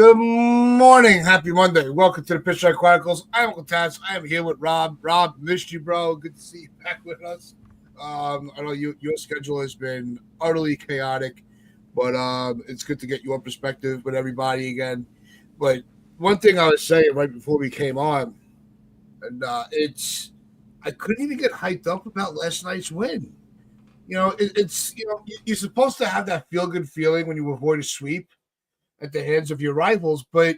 Good morning. Happy Monday. Welcome to the Pitch Strike Chronicles. I'm Uncle Taz. I am here with Rob. Rob, missed you, bro. Good to see you back with us. I know your schedule has been utterly chaotic, but it's good to get your perspective with everybody again. But one thing I was saying right before we came on, and I couldn't even get hyped up about last night's win. You're supposed to have that feel good feeling when you avoid a sweep at the hands of your rivals, but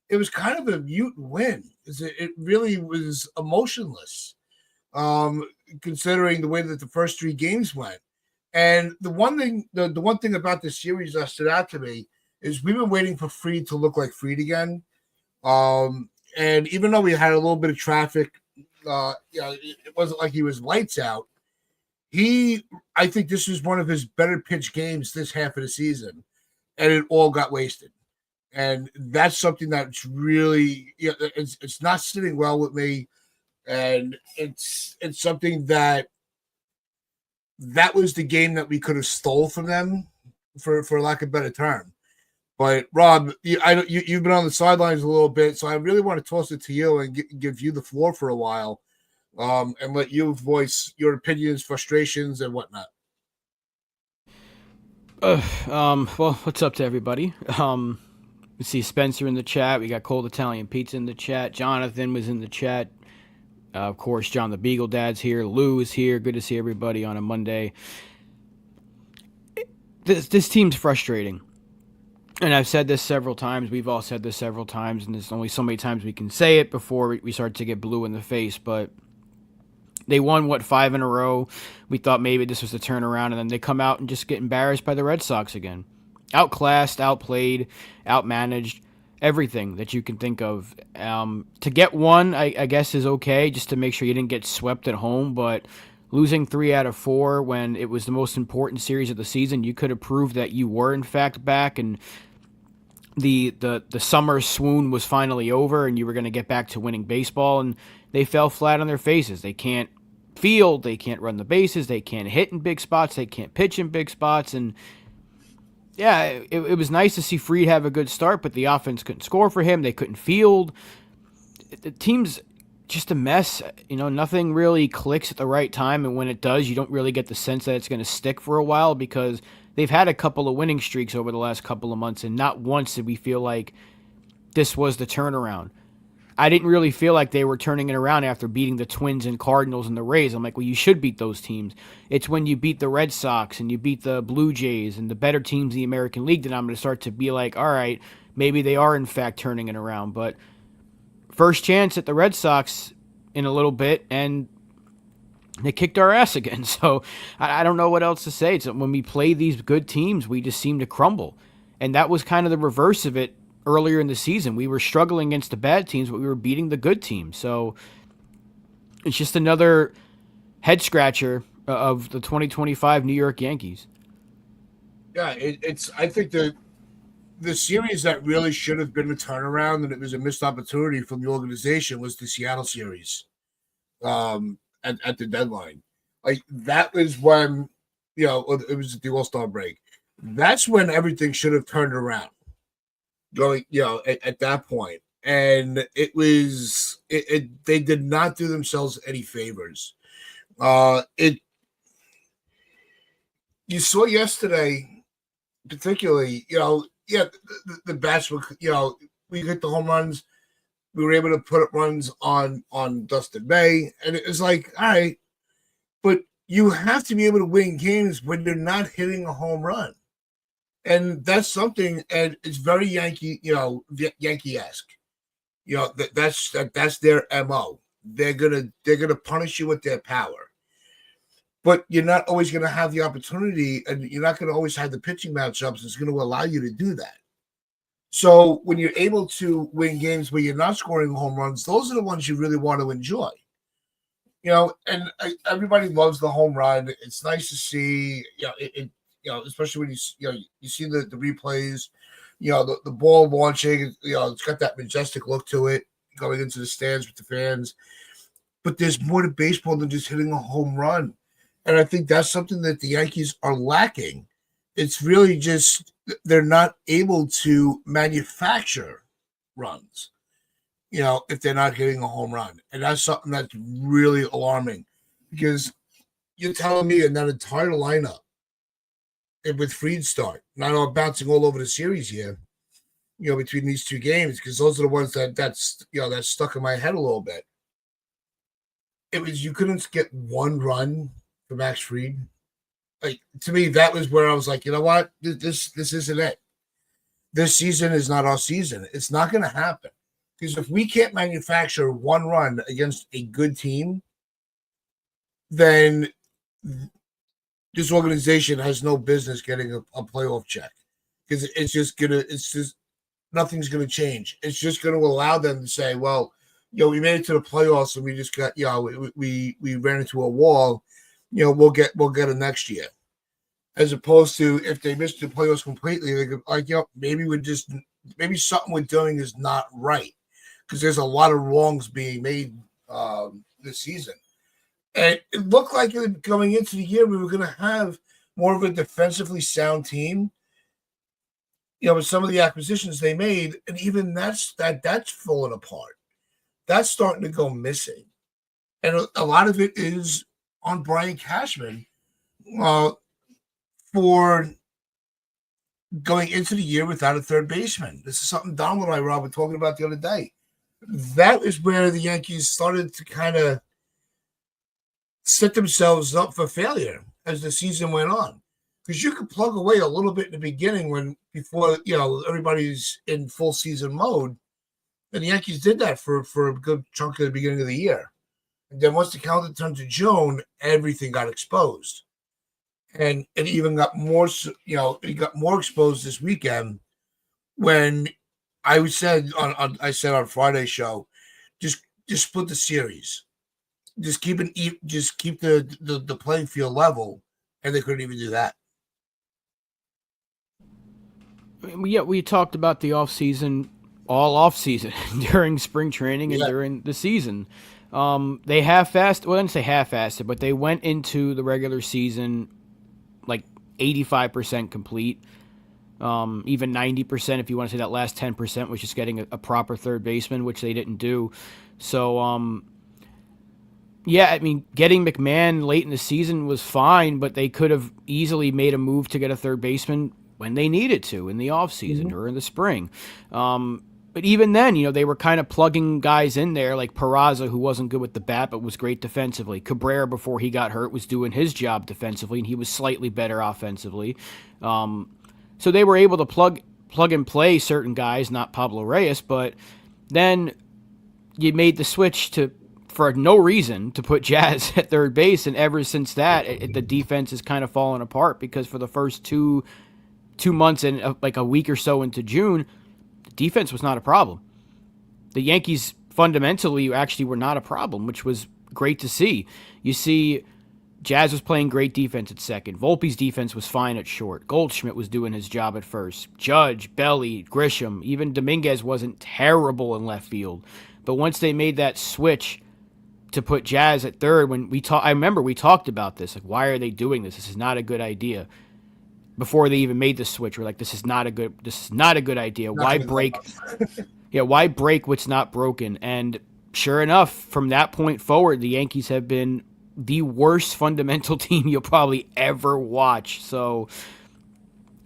it was kind of a mute win. It really was emotionless, considering the way that the first three games went. And the one thing about this series that stood out to me is we've been waiting for Fried to look like Fried again. And even though we had a little bit of traffic, it wasn't like he was lights out. I think this was one of his better pitch games this half of the season, and it all got wasted. And that's something that's really, it's not sitting well with me. And it's something that was the game that we could have stole from them, for lack of a better term. But Rob, you've been on the sidelines a little bit, so I really want to toss it to you and give you the floor for a while, and let you voice your opinions, frustrations, and whatnot. Well, what's up to everybody? We see Spencer in the chat. We got Cold Italian Pizza in the chat. Jonathan was in the chat. Of course, John the Beagle Dad's here. Lou is here. Good to see everybody on a Monday. This team's frustrating. And I've said this several times. We've all said this several times. And there's only so many times we can say it before we start to get blue in the face. But they won, 5 in a row. We thought maybe this was the turnaround. And then they come out and just get embarrassed by the Red Sox again. Outclassed, outplayed, outmanaged, everything that you can think of. To get one, I guess, is okay, just to make sure you didn't get swept at home. But losing 3 out of 4 when it was the most important series of the season, you could have proved that you were, in fact, back. And the summer swoon was finally over, and you were going to get back to winning baseball. And they fell flat on their faces. They can't field. They can't run the bases. They can't hit in big spots. They can't pitch in big spots. And yeah, it was nice to see Fried have a good start, but the offense couldn't score for him. They couldn't field. The team's just a mess. Nothing really clicks at the right time, and when it does, you don't really get the sense that it's going to stick for a while, because they've had a couple of winning streaks over the last couple of months, and not once did we feel like this was the turnaround. I didn't really feel like they were turning it around after beating the Twins and Cardinals and the Rays. I'm like, well, you should beat those teams. It's when you beat the Red Sox and you beat the Blue Jays and the better teams in the American League that I'm going to start to be like, all right, maybe they are in fact turning it around. But first chance at the Red Sox in a little bit, and they kicked our ass again. So I don't know what else to say. It's when we play these good teams, we just seem to crumble. And that was kind of the reverse of it earlier in the season. We were struggling against the bad teams, but we were beating the good teams. So it's just another head scratcher of the 2025 New York Yankees. Yeah, I think the series that really should have been a turnaround, and it was a missed opportunity from the organization, was the Seattle series, at the deadline. Like, that was when, it was the All-Star break. That's when everything should have turned around. Going, at that point. And it was, they did not do themselves any favors. You saw yesterday, particularly, the bats were, we hit the home runs. We were able to put up runs on Dustin May. And it was like, all right, but you have to be able to win games when you're not hitting a home run. And that's something, and it's very Yankee-esque. That's their MO. They're gonna punish you with their power. But you're not always gonna have the opportunity, and you're not gonna always have the pitching matchups that's gonna allow you to do that. So when you're able to win games where you're not scoring home runs, those are the ones you really want to enjoy. And everybody loves the home run. It's nice to see, especially when you see the replays, the ball launching, it's got that majestic look to it, going into the stands with the fans. But there's more to baseball than just hitting a home run. And I think that's something that the Yankees are lacking. It's really just they're not able to manufacture runs, if they're not getting a home run. And that's something that's really alarming, because you're telling me in that entire lineup, and with Fried start, not all bouncing all over the series here, between these two games, because those are the ones that's stuck in my head a little bit. It was, you couldn't get one run for Max Fried. Like, to me, that was where I was like, you know what? This isn't it. This season is not our season. It's not going to happen. Because if we can't manufacture one run against a good team, then this organization has no business getting a playoff check. Because nothing's going to change. It's just going to allow them to say, well, we made it to the playoffs and we just got, we ran into a wall. We'll get it next year. As opposed to, if they missed the playoffs completely, they could, like, maybe something we're doing is not right, because there's a lot of wrongs being made this season. And it looked like going into the year we were going to have more of a defensively sound team. With some of the acquisitions they made, and even that's falling apart. That's starting to go missing, and a lot of it is on Brian Cashman for going into the year without a third baseman. This is something Donald and I, Rob, were talking about the other day. That is where the Yankees started to kind of set themselves up for failure as the season went on. Because you could plug away a little bit in the beginning before everybody's in full season mode. And the Yankees did that for a good chunk of the beginning of the year. And then once the calendar turned to June, everything got exposed. And it even got more, it got more exposed this weekend when I said on Friday's show, just split the series. Just keep the playing field level, and they couldn't even do that. Yeah, we talked about the all off season during spring training and during the season. They half-assed. Well, I didn't say half-assed, but they went into the regular season like 85% complete, even 90% if you want to say that last 10% was just getting a proper third baseman, which they didn't do. So, yeah, I mean, getting McMahon late in the season was fine, but they could have easily made a move to get a third baseman when they needed to in the offseason or in the spring. But even then, they were kind of plugging guys in there like Peraza, who wasn't good with the bat but was great defensively. Cabrera, before he got hurt, was doing his job defensively, and he was slightly better offensively. So they were able to plug and play certain guys, not Pablo Reyes, but then you made the switch for no reason, to put Jazz at third base, and ever since that, the defense has kind of fallen apart, because for the first two months and like a week or so into June, the defense was not a problem. The Yankees fundamentally actually were not a problem, which was great to see. You see, Jazz was playing great defense at second. Volpe's defense was fine at short. Goldschmidt was doing his job at first. Judge, Belly, Grisham, even Dominguez wasn't terrible in left field. But once they made that switch to put Jazz at third, I remember we talked about this. Like, why are they doing this? This is not a good idea. Before they even made the switch, we're like, this is not a good idea. Why break? Why break what's not broken? And sure enough, from that point forward, the Yankees have been the worst fundamental team you'll probably ever watch. So,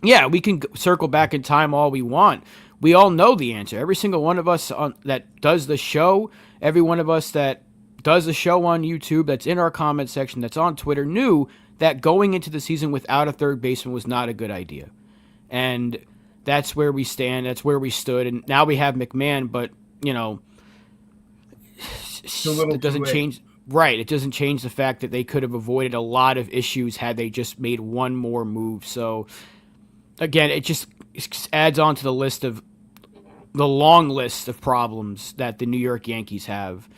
yeah, we can circle back in time all we want. We all know the answer. Every single one of us that does the show, every one of us that does the show on YouTube, that's in our comment section, that's on Twitter, knew that going into the season without a third baseman was not a good idea. And that's where we stand. That's where we stood. And now we have McMahon, but, it doesn't change. Right. It doesn't change the fact that they could have avoided a lot of issues had they just made one more move. So, again, it just adds on to the long list of problems that the New York Yankees have.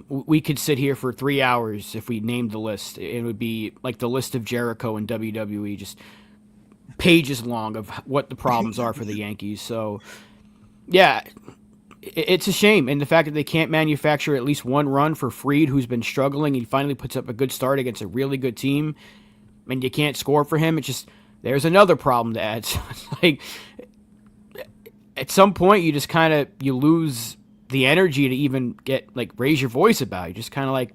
We could sit here for 3 hours if we named the list. It would be like the list of Jericho in WWE, just pages long of what the problems are for the Yankees. So, yeah, it's a shame. And the fact that they can't manufacture at least one run for Fried, who's been struggling, he finally puts up a good start against a really good team, and you can't score for him. It's just there's another problem to add. So it's like at some point you just kind of you lose the energy to even get like raise your voice about it. You just kind of like,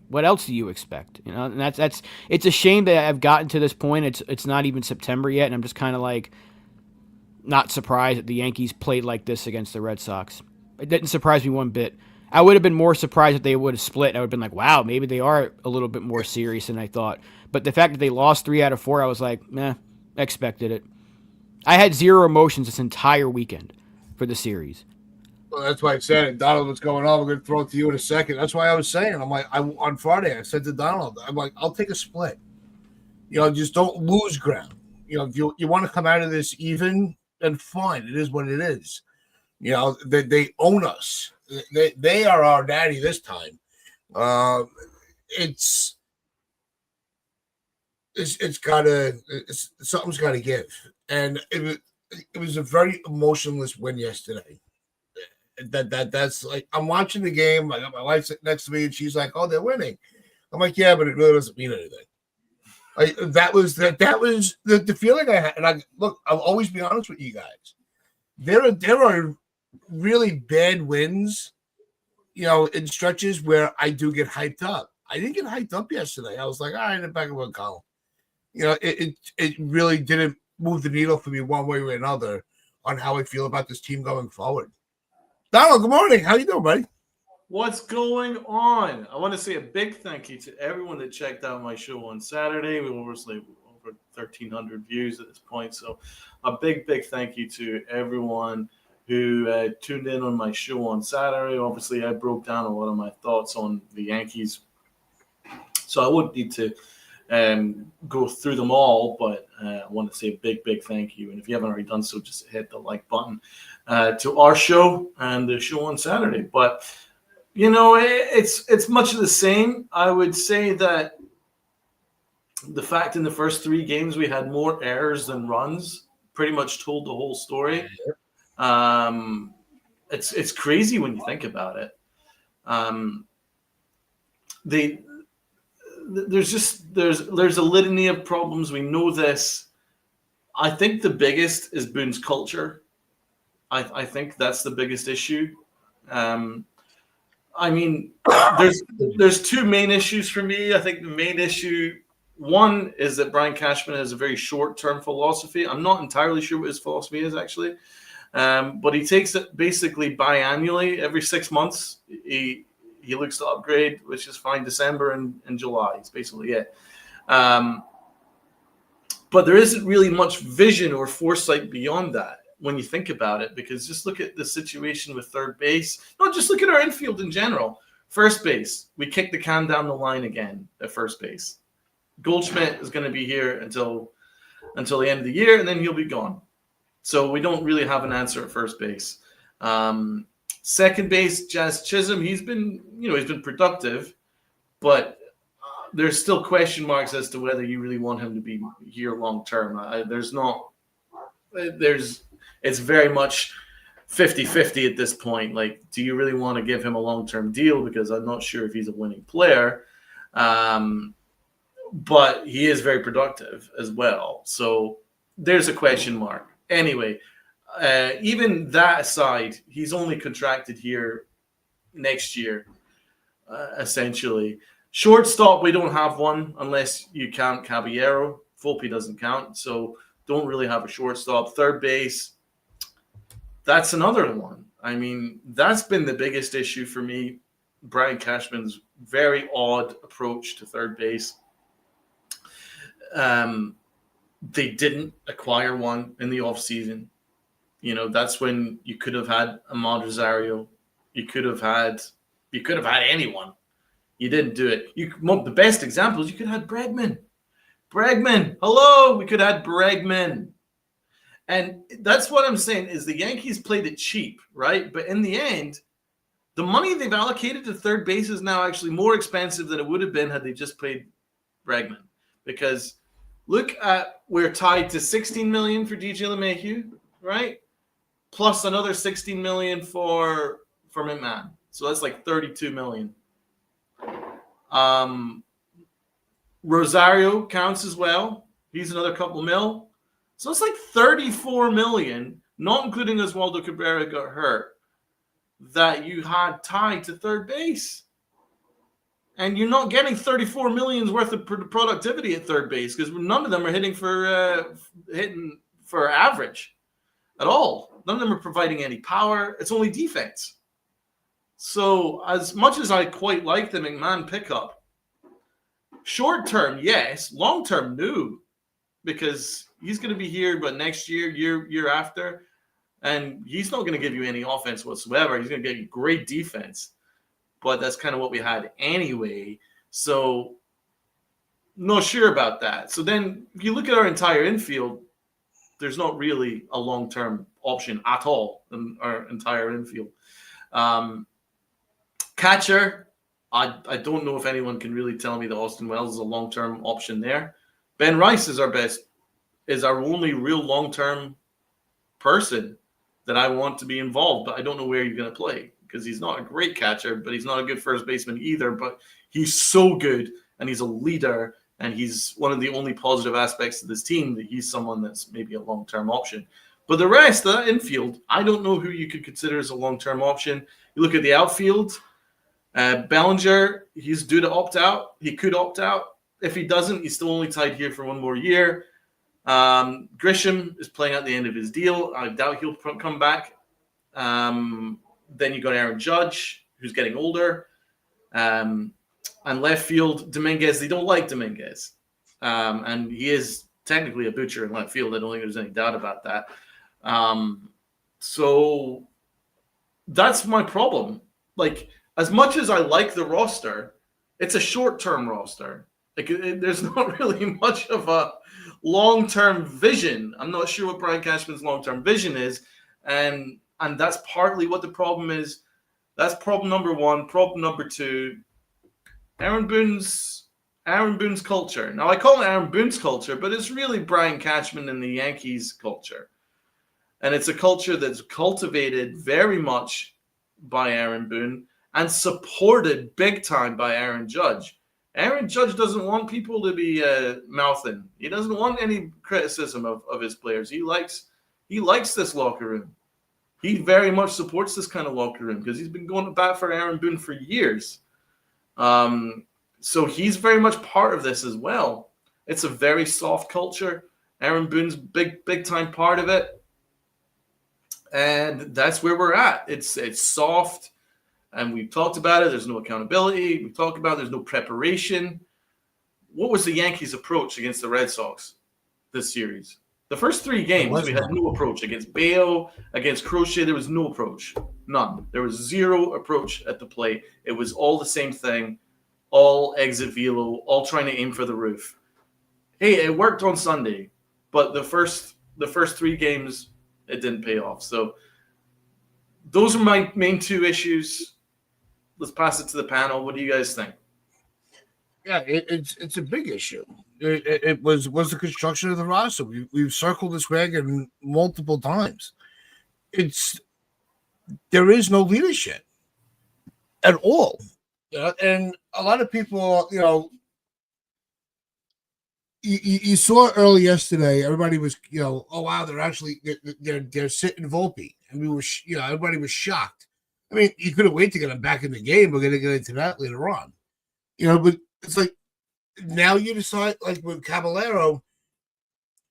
what else do you expect? You know, and that's it's a shame that I've gotten to this point. It's not even September yet, and I'm just kind of like not surprised that the Yankees played like this against the Red Sox. It didn't surprise me one bit. I would have been more surprised if they would have split. I would have been like, wow, maybe they are a little bit more serious than I thought. But the fact that they lost 3 out of 4, I was like, meh, expected it. I had zero emotions this entire weekend for the series. Well, that's why I said it. Donald, what's going on? We're going to throw it to you in a second. That's why I was saying, I'm like, on Friday, I said to Donald, I'm like, I'll take a split. You know, just don't lose ground. You know, if you want to come out of this even, then fine. It is what it is. You know, they own us. They are our daddy this time. It's something's got to give. And it was a very emotionless win yesterday. That's like, I'm watching the game. I got my wife sitting next to me, and she's like, "Oh, they're winning." I'm like, "Yeah, but it really doesn't mean anything." That was the feeling I had. And I'll always be honest with you guys. There are really bad wins, you know, in stretches where I do get hyped up. I didn't get hyped up yesterday. I was like, all right, back in one column. You know, it really didn't move the needle for me one way or another on how I feel about this team going forward. Donald, good morning. How you doing, buddy? What's going on? I want to say a big thank you to everyone that checked out my show on Saturday. We obviously over 1,300 views at this point, so a big thank you to everyone who tuned in on my show on Saturday. Obviously, I broke down a lot of my thoughts on the Yankees, so I wouldn't need to go through them all, but I want to say a big thank you. And if you haven't already done so, just hit the like button to our show and the show on Saturday. But you know, it's much of the same. I would say that the fact in the first 3 games we had more errors than runs pretty much told the whole story. It's crazy when you think about it. There's a litany of problems. We know this. I think the biggest is Boone's culture. I think that's the biggest issue. I mean, there's 2 main issues for me. I think the main issue, one, is that Brian Cashman has a very short-term philosophy. I'm not entirely sure what his philosophy is, actually. But he takes it basically biannually. Every 6 months, he looks to upgrade, which is fine. December and July. It's basically it. But there isn't really much vision or foresight beyond that when you think about it, because just look at the situation with third base. No, just look at our infield in general. First base, we kicked the can down the line again at first base. Goldschmidt is going to be here until the end of the year, and then he'll be gone. So we don't really have an answer at first base. Second base, Jazz Chisholm, he's been productive, but there's still question marks as to whether you really want him to be here long term. It's very much 50-50 at this point. Like, do you really want to give him a long-term deal? Because I'm not sure if he's a winning player. But he is very productive as well. So there's a question mark. Anyway, even that aside, he's only contracted here next year, essentially. Shortstop, we don't have one unless you count Caballero. Volpe doesn't count, so don't really have a shortstop. Third base, that's another one. I mean, that's been the biggest issue for me. Brian Cashman's very odd approach to third base. They didn't acquire one in the offseason. You know, that's when you could have had Ahmad Rosario. You could have had anyone. You didn't do it. The best example is you could have had Bregman. Hello, we could have had Bregman. And that's what I'm saying is the Yankees played it cheap, right? But in the end, the money they've allocated to third base is now actually more expensive than it would have been had they just played Bregman. Because look at, we're tied to $16 million for DJ LeMahieu, right? Plus another $16 million for McMahon. So that's like $32 million. Rosario counts as well. He's another couple mil. So it's like 34 million, not including Oswaldo Cabrera got hurt, that you had tied to third base. And you're not getting 34 millions worth of productivity at third base because none of them are hitting for average at all. None of them are providing any power. It's only defense. So as much as I quite like the McMahon pickup, short term, yes. Long term, no. Because he's going to be here, but next year after, and he's not going to give you any offense whatsoever. He's going to give you great defense. But that's kind of what we had anyway. So not sure about that. So then if you look at our entire infield, there's not really a long-term option at all in our entire infield. Catcher, I don't know if anyone can really tell me that Austin Wells is a long-term option there. Ben Rice is our only real long-term person that I want to be involved, but I don't know where he's going to play because he's not a great catcher, but he's not a good first baseman either. But he's so good, and he's a leader, and he's one of the only positive aspects of this team that he's someone that's maybe a long-term option. But the rest of that infield, I don't know who you could consider as a long-term option. You look at the outfield, Bellinger, he's due to opt out. He could opt out. If he doesn't, he's still only tied here for one more year. Grisham is playing out the end of his deal. I doubt he'll come back. Then you got Aaron Judge, who's getting older. And left field, Dominguez, they don't like Dominguez. And he is technically a butcher in left field. I don't think there's any doubt about that. So that's my problem. Like, as much as I like the roster, it's a short-term roster. Like, there's not really much of a long-term vision. I'm not sure what Brian Cashman's long-term vision is. And that's partly what the problem is. That's problem number one. Problem number two, Aaron Boone's culture. Now, I call it Aaron Boone's culture, but it's really Brian Cashman and the Yankees culture. And it's a culture that's cultivated very much by Aaron Boone and supported big time by Aaron Judge. Aaron Judge doesn't want people to be mouthing. He doesn't want any criticism of his players. He likes this locker room. He very much supports this kind of locker room because he's been going to bat for Aaron Boone for years. So he's very much part of this as well. It's a very soft culture. Aaron Boone's big time part of it. And that's where we're at. It's soft. And we've talked about it. There's no accountability. We've talked about there's no preparation. What was the Yankees' approach against the Red Sox this series? The first three games, we had no approach. Against Bayo, against Crochet, there was no approach. None. There was zero approach at the plate. It was all the same thing, all exit velo, all trying to aim for the roof. Hey, it worked on Sunday, but the first three games, it didn't pay off. So those are my main two issues. Let's pass it to the panel. What do you guys think? Yeah, it's a big issue. It was the construction of the roster. We've circled this wagon multiple times. There is no leadership at all. And a lot of people, you saw early yesterday, everybody was, oh wow, they're sitting Volpe, and we were, everybody was shocked. I mean, you couldn't wait to get him back in the game. We're going to get into that later on, but it's like now you decide, like with Caballero,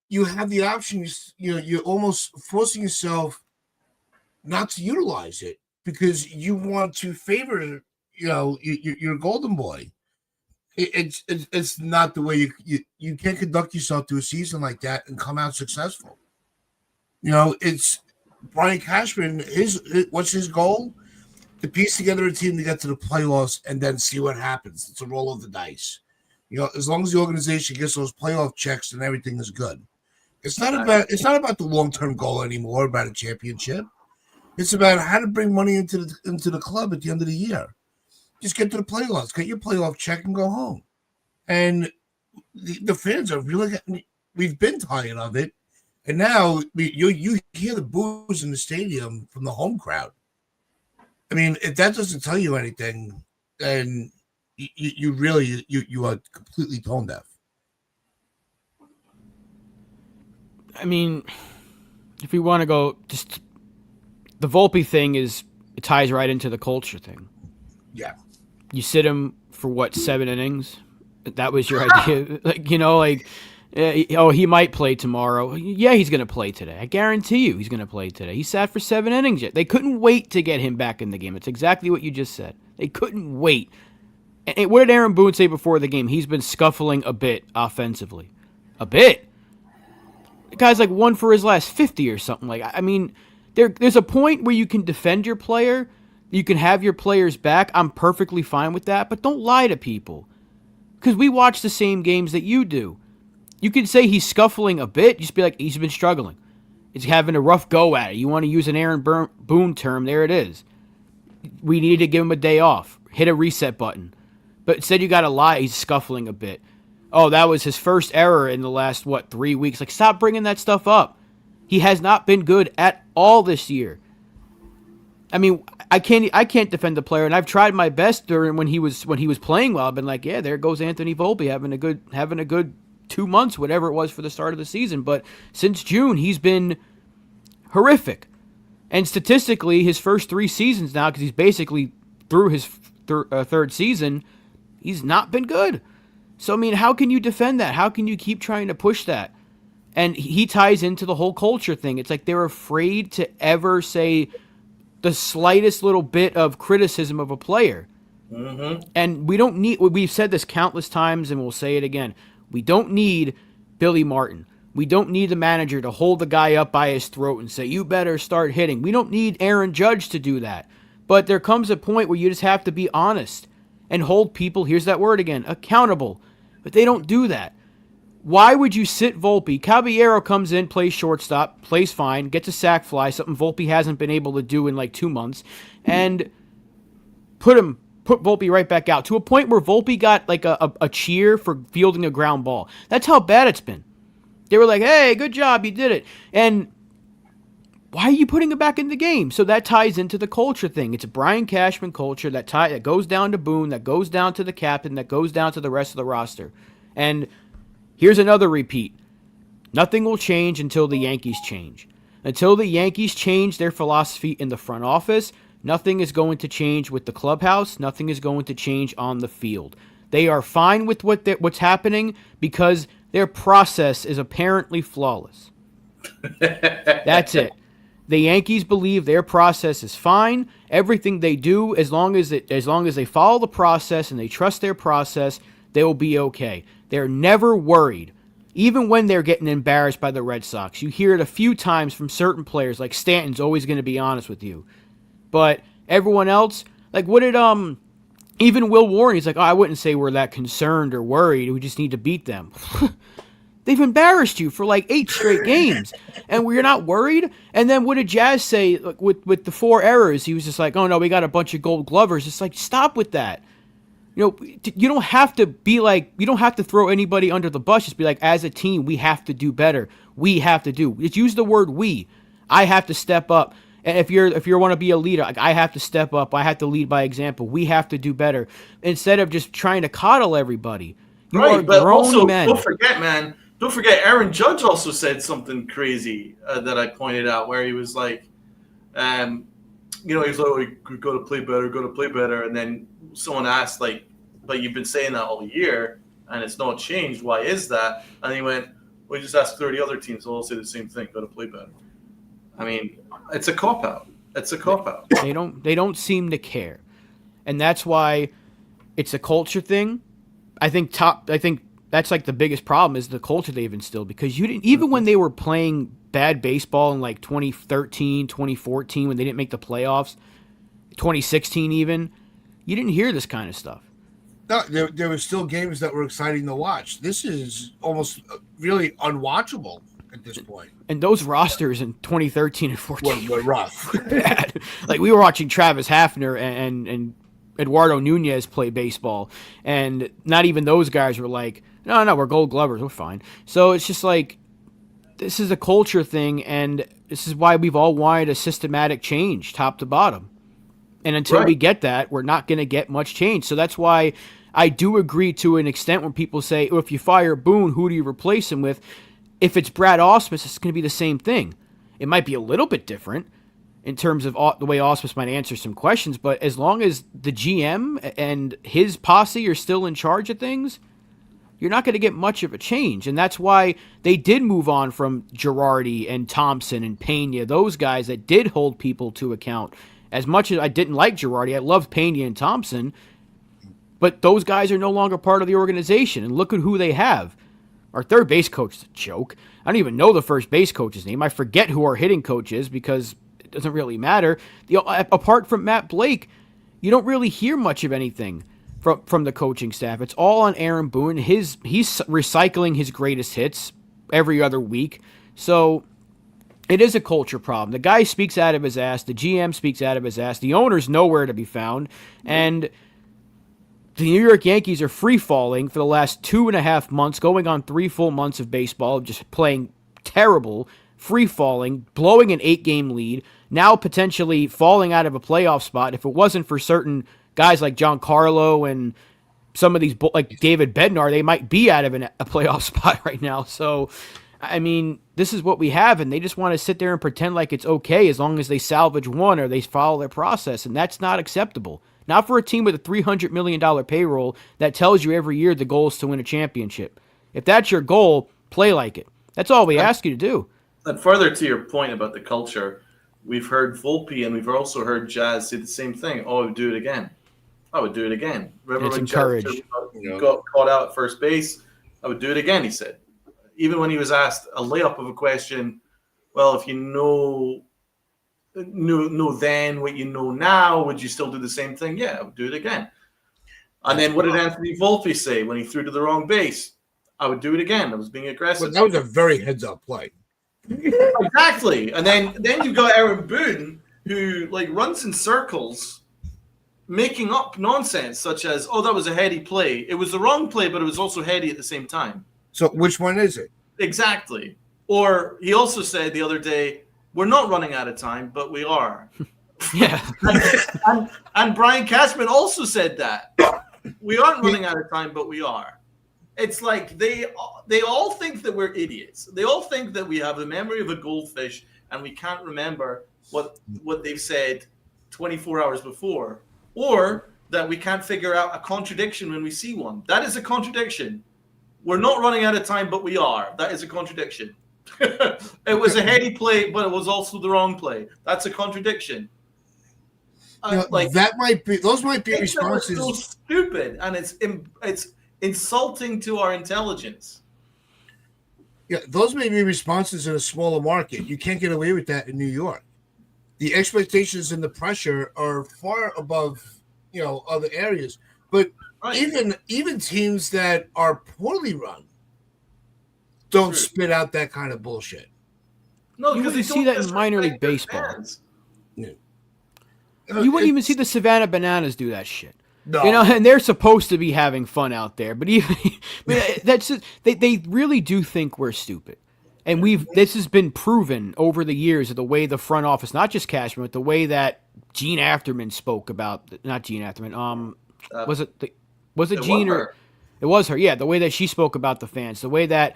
you have the option. You're almost forcing yourself not to utilize it because you want to favor, your golden boy. It's not the way you can't conduct yourself to a season like that and come out successful. It's Brian Cashman. What's his goal? To piece together a team to get to the playoffs and then see what happens. It's a roll of the dice. As long as the organization gets those playoff checks, then everything is good. It's not about the long-term goal anymore, about a championship. It's about how to bring money into the club at the end of the year. Just get to the playoffs, get your playoff check, and go home. And the fans are really we've been tired of it. And now you hear the boos in the stadium from the home crowd. I mean, if that doesn't tell you anything, then you are completely tone deaf. I mean, if we want to go, just the Volpe thing it ties right into the culture thing. Yeah. You sit him for what, 7 innings? That was your idea, he might play tomorrow. Yeah, he's going to play today. I guarantee you, he's going to play today. He sat for 7 innings yet. They couldn't wait to get him back in the game. It's exactly what you just said. They couldn't wait. And what did Aaron Boone say before the game? He's been scuffling a bit offensively, a bit. The guy's like 1 for his last 50 or something. Like, I mean, there's a point where you can defend your player, you can have your players back. I'm perfectly fine with that, but don't lie to people, because we watch the same games that you do. You can say he's scuffling a bit, just be like, he's been struggling. He's having a rough go at it. You want to use an Aaron Boone term, there it is. We need to give him a day off. Hit a reset button. But instead you got to lie, he's scuffling a bit. Oh, that was his first error in the last, 3 weeks. Like, stop bringing that stuff up. He has not been good at all this year. I mean, I can't defend the player, and I've tried my best during when he was playing well. I've been like, yeah, there goes Anthony Volpe having a good 2 months, whatever it was for the start of the season. But since June, he's been horrific. And statistically, his first 3 seasons now, because he's basically through his third season, he's not been good. So, I mean, how can you defend that? How can you keep trying to push that? And he ties into the whole culture thing. It's like they're afraid to ever say the slightest little bit of criticism of a player. Mm-hmm. And we've said this countless times, and we'll say it again. We don't need Billy Martin. We don't need the manager to hold the guy up by his throat and say, you better start hitting. We don't need Aaron Judge to do that. But there comes a point where you just have to be honest and hold people, here's that word again, accountable. But they don't do that. Why would you sit Volpe? Caballero comes in, plays shortstop, plays fine, gets a sac fly, something Volpe hasn't been able to do in like 2 months, and put Volpe right back out to a point where Volpe got like a cheer for fielding a ground ball. That's how bad it's been. They were like, hey, good job, you did it. And why are you putting it back in the game? So that ties into the culture thing. It's a Brian Cashman culture that goes down to Boone, that goes down to the captain, that goes down to the rest of the roster. And here's another repeat. Nothing will change until the Yankees change. Until the Yankees change their philosophy in the front office, nothing is going to change with the clubhouse. Nothing is going to change on the field. They are fine with what's happening because their process is apparently flawless. That's it. The Yankees believe their process is fine. Everything they do, as long as they follow the process and they trust their process, they will be okay. They're never worried. Even when they're getting embarrassed by the Red Sox. You hear it a few times from certain players, like Stanton's always going to be honest with you. But everyone else, like what did even Will Warren, he's like, I wouldn't say we're that concerned or worried. We just need to beat them. They've embarrassed you for like 8 straight games, and we're not worried. And then what did Jazz say with the 4 errors? He was just like, oh no, we got a bunch of Gold Glovers. It's like, stop with that. You don't have to be like, you don't have to throw anybody under the bus. Just be like, as a team, we have to do better. We have to do. Just use the word we. I have to step up. And if you want to be a leader, like, I have to step up. I have to lead by example. We have to do better instead of just trying to coddle everybody. You are but grown also, men. Don't forget, Aaron Judge also said something crazy that I pointed out, where he was like, he's like, oh, you got to play better. And then someone asked, like, but you've been saying that all year, and it's not changed. Why is that? And he went, well, you just ask 30 other teams, they'll all say the same thing, got to play better. I mean, it's a cop-out. They don't seem to care. And that's why it's a culture thing. I think that's like the biggest problem is the culture they've instilled, because you didn't, even when they were playing bad baseball in like 2013, 2014, when they didn't make the playoffs, 2016 even, you didn't hear this kind of stuff. No, there were still games that were exciting to watch. This is almost really unwatchable at this point. And those rosters in 2013 and 14 were rough. Bad. Like, we were watching Travis Hafner and Eduardo Nunez play baseball, and not even those guys were like, no, we're Gold Glovers, we're fine. So it's just like, this is a culture thing, and this is why we've all wanted a systematic change, top to bottom. And until we get that, we're not going to get much change. So that's why I do agree to an extent when people say, if you fire Boone, who do you replace him with? if it's Brad Ausmus, it's going to be the same thing. It might be a little bit different in terms of the way Ausmus might answer some questions, but as long as the GM and his posse are still in charge of things, you're not going to get much of a change. And that's why they did move on from Girardi and Thompson and Pena, those guys that did hold people to account. As much as I didn't like Girardi, I loved Pena and Thompson, but those guys are no longer part of the organization. And look at who they have. Our third base coach is a joke. I don't even know the first base coach's name. I forget who our hitting coach is because it doesn't really matter. Apart from Matt Blake, you don't really hear much of anything from the coaching staff. It's all on Aaron Boone. He's recycling his greatest hits every other week. So it is a culture problem. The guy speaks out of his ass. The GM speaks out of his ass. The owner's nowhere to be found. And the New York Yankees are free-falling for the last 2.5 months, going on 3 full months of baseball, just playing terrible, free-falling, blowing an 8-game lead, now potentially falling out of a playoff spot. If it wasn't for certain guys like Giancarlo and some of these, like David Bednar, they might be out of a playoff spot right now. So, I mean, this is what we have, and they just want to sit there and pretend like it's okay as long as they salvage one or they follow their process, and that's not acceptable. Not for a team with a $300 million payroll that tells you every year the goal is to win a championship. If that's your goal, play like it. That's all we ask you to do. And further to your point about the culture, we've heard Volpe and we've also heard Jazz say the same thing. Oh, I would do it again. I would do it again. Remember it's when encouraged. Jazz got caught out at first base? I would do it again, he said. Even when he was asked a layup of a question, well, if you know then what you know now, would you still do the same thing? Yeah, I would do it again. And then what did Anthony Volpe say when he threw to the wrong base? I would do it again. I was being aggressive. But that was a very heads-up play. Exactly. And then you've got Aaron Boone, who like runs in circles, making up nonsense such as, oh, that was a heady play. It was the wrong play, but it was also heady at the same time. So which one is it? Exactly. Or he also said the other day, we're not running out of time, but we are. Yeah. and Brian Cashman also said that. We aren't running out of time, but we are. It's like they all think that we're idiots. They all think that we have the memory of a goldfish and we can't remember what they've said 24 hours before, or that we can't figure out a contradiction when we see one. That is a contradiction. We're not running out of time, but we are. That is a contradiction. It was a heady play, but it was also the wrong play. That's a contradiction. That might be; those might be responses. So stupid, and it's insulting to our intelligence. Yeah, those may be responses in a smaller market. You can't get away with that in New York. The expectations and the pressure are far above, other areas. But even teams that are poorly run don't spit out that kind of bullshit. No, you wouldn't see that in minor league baseball. Yeah. You wouldn't even see the Savannah Bananas do that shit. No. And they're supposed to be having fun out there, but even that's just, they really do think we're stupid. And this has been proven over the years of the way the front office, not just Cashman, but the way that Gene Afterman spoke about, not Gene Afterman, was it Gene or it was her? Yeah, the way that she spoke about the fans, the way that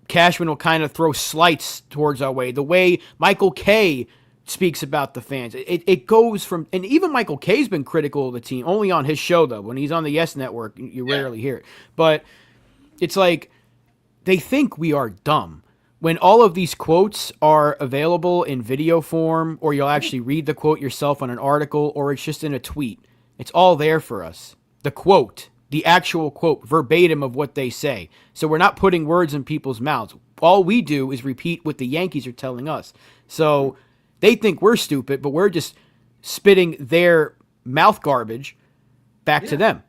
Cashman will kind of throw slights towards our way, the way Michael Kay speaks about the fans. It goes from, and even Michael Kay's been critical of the team, only on his show though. When he's on the Yes Network, you rarely hear it. But it's like they think we are dumb. When all of these quotes are available in video form, or you'll actually read the quote yourself on an article, or it's just in a tweet, it's all there for us. The quote, the actual quote, verbatim of what they say. So we're not putting words in people's mouths. All we do is repeat what the Yankees are telling us. So they think we're stupid, but we're just spitting their mouth garbage back to them.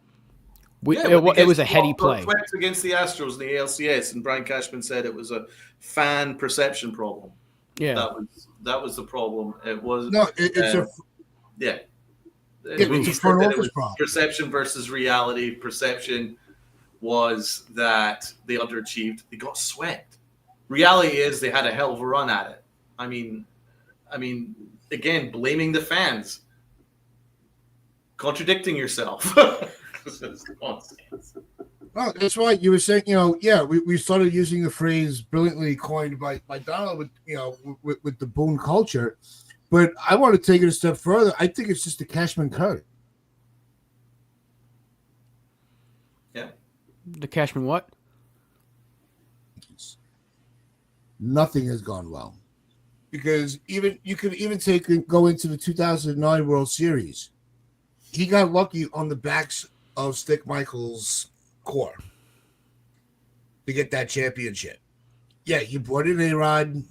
It was a heady play. Against the Astros in the ALCS, and Brian Cashman said it was a fan perception problem. Yeah, that was the problem. It was it's a front office problem. Perception versus reality. Perception was that they underachieved. They got swept. Reality is they had a hell of a run at it. I mean, again, blaming the fans, contradicting yourself. It's nonsense. Oh, that's right. You were saying, we started using the phrase brilliantly coined by Donald with the Boone culture. But I want to take it a step further. I think it's just a Cashman curse. Yeah. The Cashman what? Nothing has gone well. Because you could even go into the 2009 World Series. He got lucky on the backs of Stick Michaels' core to get that championship. Yeah, he brought in A-Rod,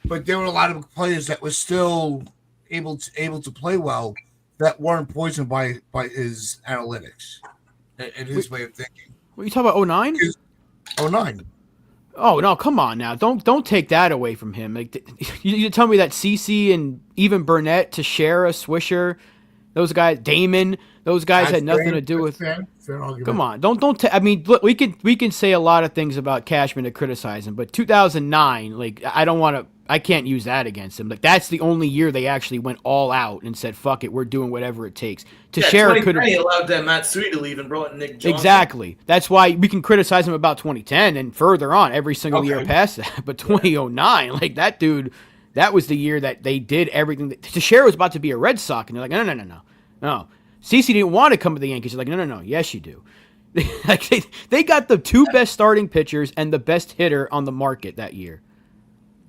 but there were a lot of players that were still able to play well that weren't poisoned by his analytics and his way of thinking. What are you talking about? 09? 09. Oh no! Come on now! Don't take that away from him. Like you tell me that CC and even Burnett, Teixeira, Swisher, those guys, Damon, those guys had nothing to do with. Fair argument. Come on! Don't. I mean, look, we can say a lot of things about Cashman to criticize him, but 2009, like I can't use that against him. Like that's the only year they actually went all out and said, "Fuck it, we're doing whatever it takes." Teixeira could have allowed that Matsui to leave and brought in Nick Johnson. Exactly. That's why we can criticize him about 2010 and further on every single year past that. But 2009, like that dude, that was the year that they did everything. Teixeira was about to be a Red Sox, and they're like, no. CeCe didn't want to come to the Yankees. They're like, no, yes you do. Like they got the two best starting pitchers and the best hitter on the market that year.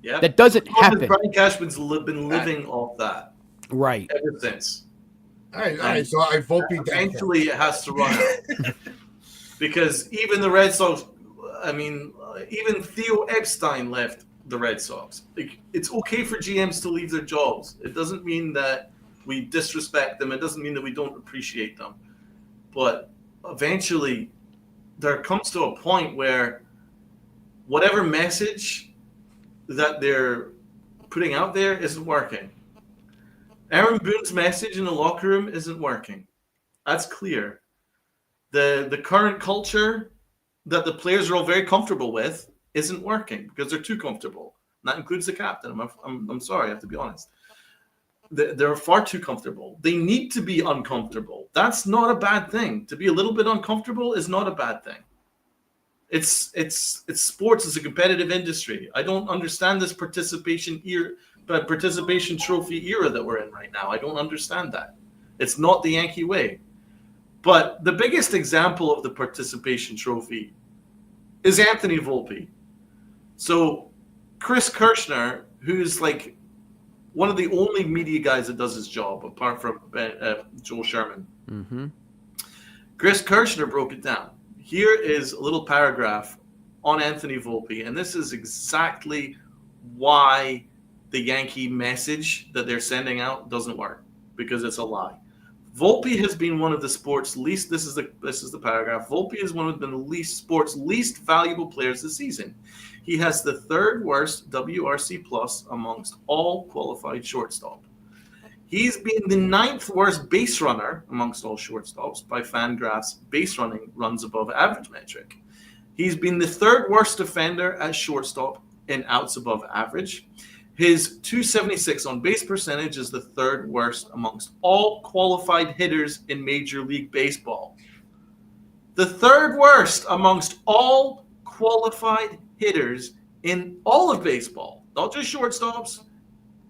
Yeah, that doesn't happen. Brian Cashman's been living off that, right, ever since. All right. So I vote eventually it has to run out because even the Red Sox. I mean, even Theo Epstein left the Red Sox. Like, it's okay for GMs to leave their jobs. It doesn't mean that we disrespect them. It doesn't mean that we don't appreciate them. But eventually, there comes to a point where whatever message that they're putting out there isn't working. Aaron Boone's message in the locker room isn't working. That's clear. The current culture that the players are all very comfortable with isn't working because they're too comfortable. And that includes the captain. I'm sorry, I have to be honest. They're far too comfortable. They need to be uncomfortable. That's not a bad thing. To be a little bit uncomfortable is not a bad thing. It's sports is a competitive industry. I don't understand this participation trophy era that we're in right now. I don't understand that. It's not the Yankee way. But the biggest example of the participation trophy is Anthony Volpe. So Chris Kirschner, who's like one of the only media guys that does his job, apart from Joel Sherman. Mm-hmm. Chris Kirschner broke it down. Here is a little paragraph on Anthony Volpe, and this is exactly why the Yankee message that they're sending out doesn't work, because it's a lie. Volpe has been one of the sport's least. This is the paragraph. Volpe is one of the sport's least valuable players this season. He has the third worst WRC plus amongst all qualified shortstop. He's been the ninth worst base runner amongst all shortstops by Fangraph's base running runs above average metric. He's been the third worst defender at shortstop in outs above average. His .276 on base percentage is the third worst amongst all qualified hitters in Major League Baseball. The third worst amongst all qualified hitters in all of baseball, not just shortstops,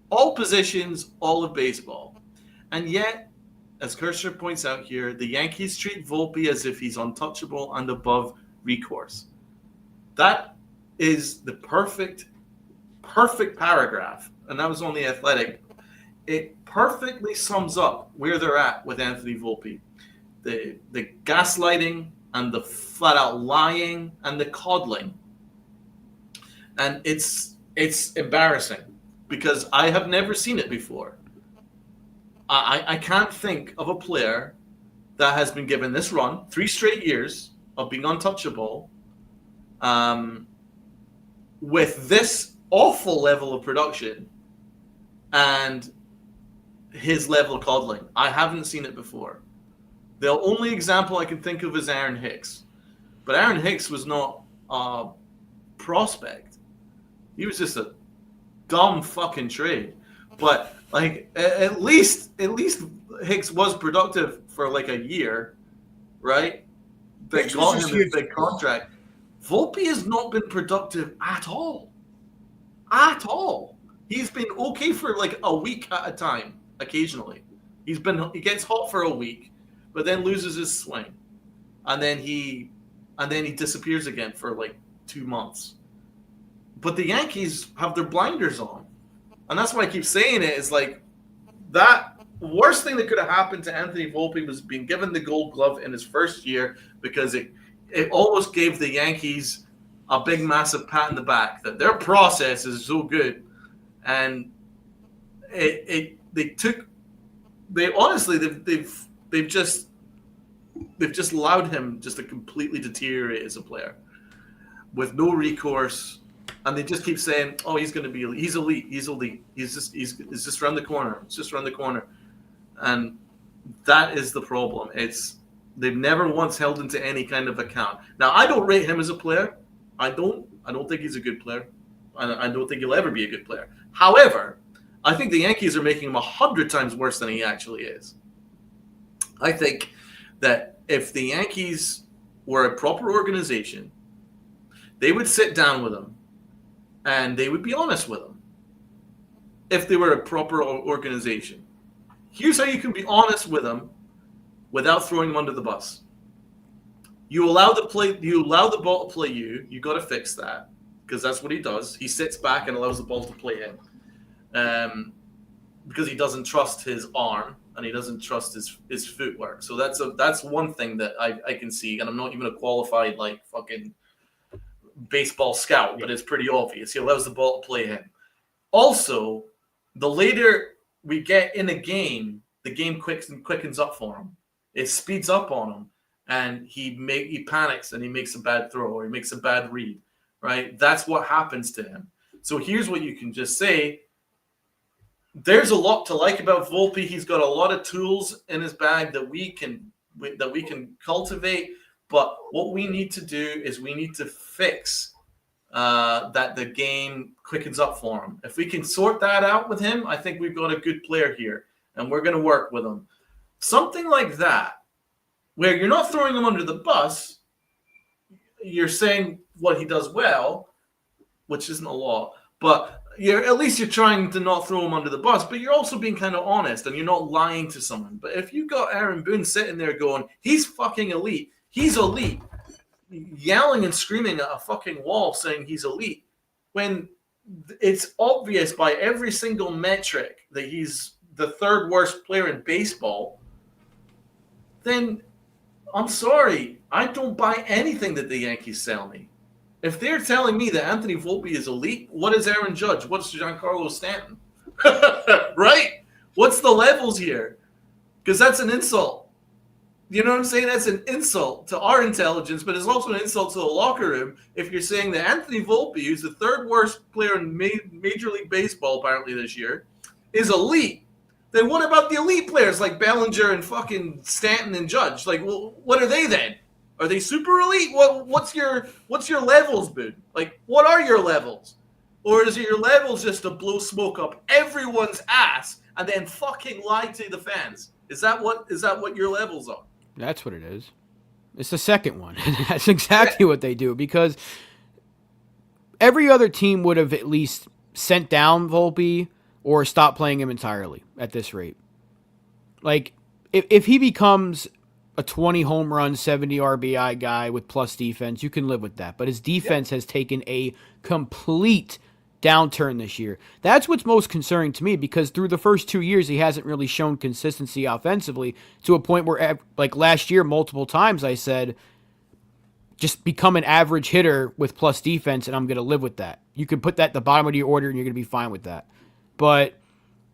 all positions, all of baseball. And yet, as Kirschner points out here, the Yankees treat Volpe as if he's untouchable and above recourse. That is the perfect paragraph, and that was on The Athletic. It perfectly sums up where they're at with Anthony Volpe. The gaslighting and the flat-out lying and the coddling. And it's embarrassing because I have never seen it before. I can't think of a player that has been given this run, 3 straight years of being untouchable, with this awful level of production and his level of coddling. I haven't seen it before. The only example I can think of is Aaron Hicks. But Aaron Hicks was not a prospect. He was just a dumb fucking trade. But like at least Hicks was productive for like a year, right? that This was got his him his huge. big contract. Volpe has not been productive at all. At all. He's been okay for like a week at a time, occasionally. He gets hot for a week, but then loses his swing. And then he disappears again for like 2 months. But the Yankees have their blinders on. And that's why I keep saying it, is like that worst thing that could have happened to Anthony Volpe was being given the gold glove in his first year, because it almost gave the Yankees a big massive pat in the back that their process is so good. And they've just allowed him just to completely deteriorate as a player with no recourse. And they just keep saying, "Oh, he's going to be elite. He's elite. He's elite. It's just around the corner. It's just around the corner." And that is the problem. They've never once held him to any kind of account. Now, I don't rate him as a player. I don't think he's a good player. I don't think he'll ever be a good player. However, I think the Yankees are making him 100 times worse than he actually is. I think that if the Yankees were a proper organization, they would sit down with him and they would be honest with him. If they were a proper organization, here's how you can be honest with him without throwing him under the bus. You allow the ball to play you. You got to fix that, because that's what he does. He sits back and allows the ball to play him, because he doesn't trust his arm and he doesn't trust his footwork. So that's one thing that I can see, and I'm not even a qualified like fucking baseball scout, but it's pretty obvious. He allows the ball to play him. Also, the later we get in a game, the game quickens up for him. It speeds up on him, and he panics and he makes a bad throw or he makes a bad read, right? That's what happens to him. So here's what you can just say. There's a lot to like about Volpe. He's got a lot of tools in his bag that we can cultivate. But what we need to do is we need to fix that the game quickens up for him. If we can sort that out with him, I think we've got a good player here, and we're going to work with him. Something like that, where you're not throwing him under the bus, you're saying what he does well, which isn't a lot, but at least you're trying to not throw him under the bus, but you're also being kind of honest and you're not lying to someone. But if you got Aaron Boone sitting there going, he's fucking elite, he's elite, yelling and screaming at a fucking wall saying he's elite, when it's obvious by every single metric that he's the third worst player in baseball, then I'm sorry, I don't buy anything that the Yankees sell me. If they're telling me that Anthony Volpe is elite, what is Aaron Judge? What's Giancarlo Stanton? Right? What's the levels here? Because that's an insult. You know what I'm saying? That's an insult to our intelligence, but it's also an insult to the locker room if you're saying that Anthony Volpe, who's the third worst player in Major League Baseball apparently this year, is elite. Then what about the elite players like Bellinger and fucking Stanton and Judge? Like, well, what are they then? Are they super elite? What's your levels, dude? Like, what are your levels? Or is it your levels just to blow smoke up everyone's ass and then fucking lie to the fans? Is that what your levels are? That's what it is. It's the second one. That's exactly what they do, because every other team would have at least sent down Volpe or stopped playing him entirely at this rate. Like, if he becomes a 20 home run, 70 RBI guy with plus defense, you can live with that. But his defense has taken a complete downturn this year. That's what's most concerning to me, because through the first 2 years, he hasn't really shown consistency offensively, to a point where, like last year, multiple times I said, just become an average hitter with plus defense, and I'm going to live with that. You can put that at the bottom of your order, and you're going to be fine with that. But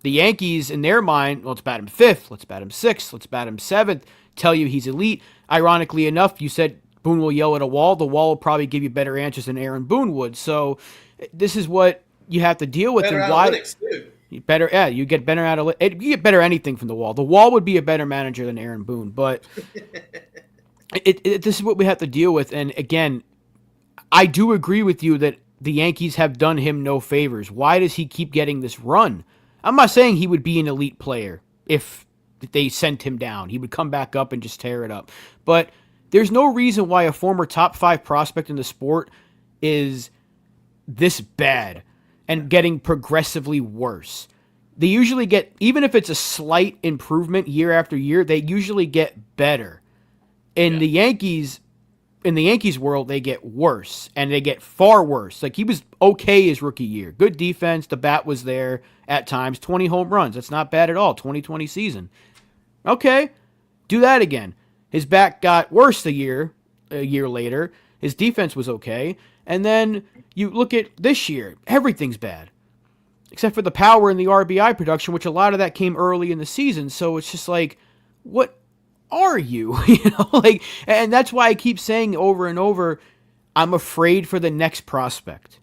the Yankees, in their mind, let's bat him fifth, let's bat him sixth, let's bat him seventh, tell you he's elite. Ironically enough, you said Boone will yell at a wall. The wall will probably give you better answers than Aaron Boone would. So this is what you have to deal with. Better and analytics, too. You get better analytics. You get better anything from the wall. The wall would be a better manager than Aaron Boone. But this is what we have to deal with. And again, I do agree with you that the Yankees have done him no favors. Why does he keep getting this run? I'm not saying he would be an elite player if they sent him down. He would come back up and just tear it up. But There's no reason why a former top 5 prospect in the sport is this bad and getting progressively worse. They usually get, even if it's a slight improvement year after year, they usually get better. In the Yankees world, they get worse, and they get far worse. Like, he was okay his rookie year. Good defense, the bat was there at times, 20 home runs. That's not bad at all, 2020 season. Okay, do that again. His bat got worse a year later. His defense was okay. And then you look at this year, everything's bad. Except for the power and the RBI production, which a lot of that came early in the season. So it's just like, what are you? Like, and that's why I keep saying over and over, I'm afraid for the next prospect.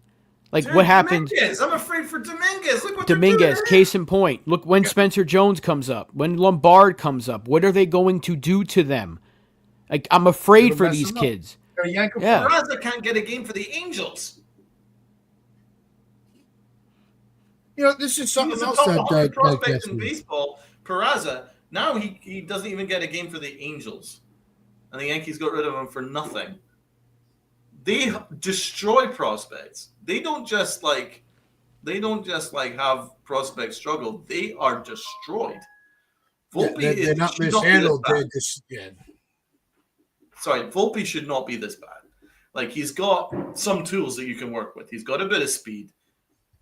Like, Dude, what happened? Dominguez. I'm afraid for Dominguez. Look what Dominguez, case in point. Look, when Spencer Jones comes up, when Lombard comes up, what are they going to do to them? Like, I'm afraid for these kids. Yeah. Peraza can't get a game for the Angels. This is something else that prospect gets in me. baseball. Peraza, now he doesn't even get a game for the Angels, and the Yankees got rid of him for nothing. They destroy prospects. They don't just have prospects struggle. They are destroyed. Volpe they're not mishandled. Volpe should not be this bad. Like, he's got some tools that you can work with. He's got a bit of speed.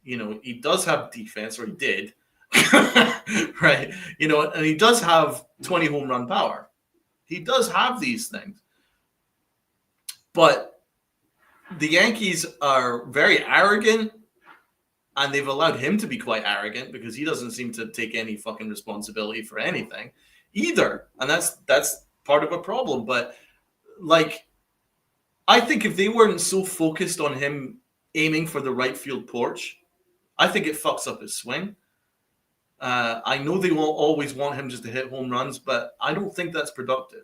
He does have defense, or he did. Right. And he does have 20 home run power. He does have these things. But the Yankees are very arrogant, and they've allowed him to be quite arrogant because he doesn't seem to take any fucking responsibility for anything either. And that's part of a problem. But, like, I think if they weren't so focused on him aiming for the right field porch, I think it fucks up his swing. I know they won't always want him just to hit home runs, but I don't think that's productive.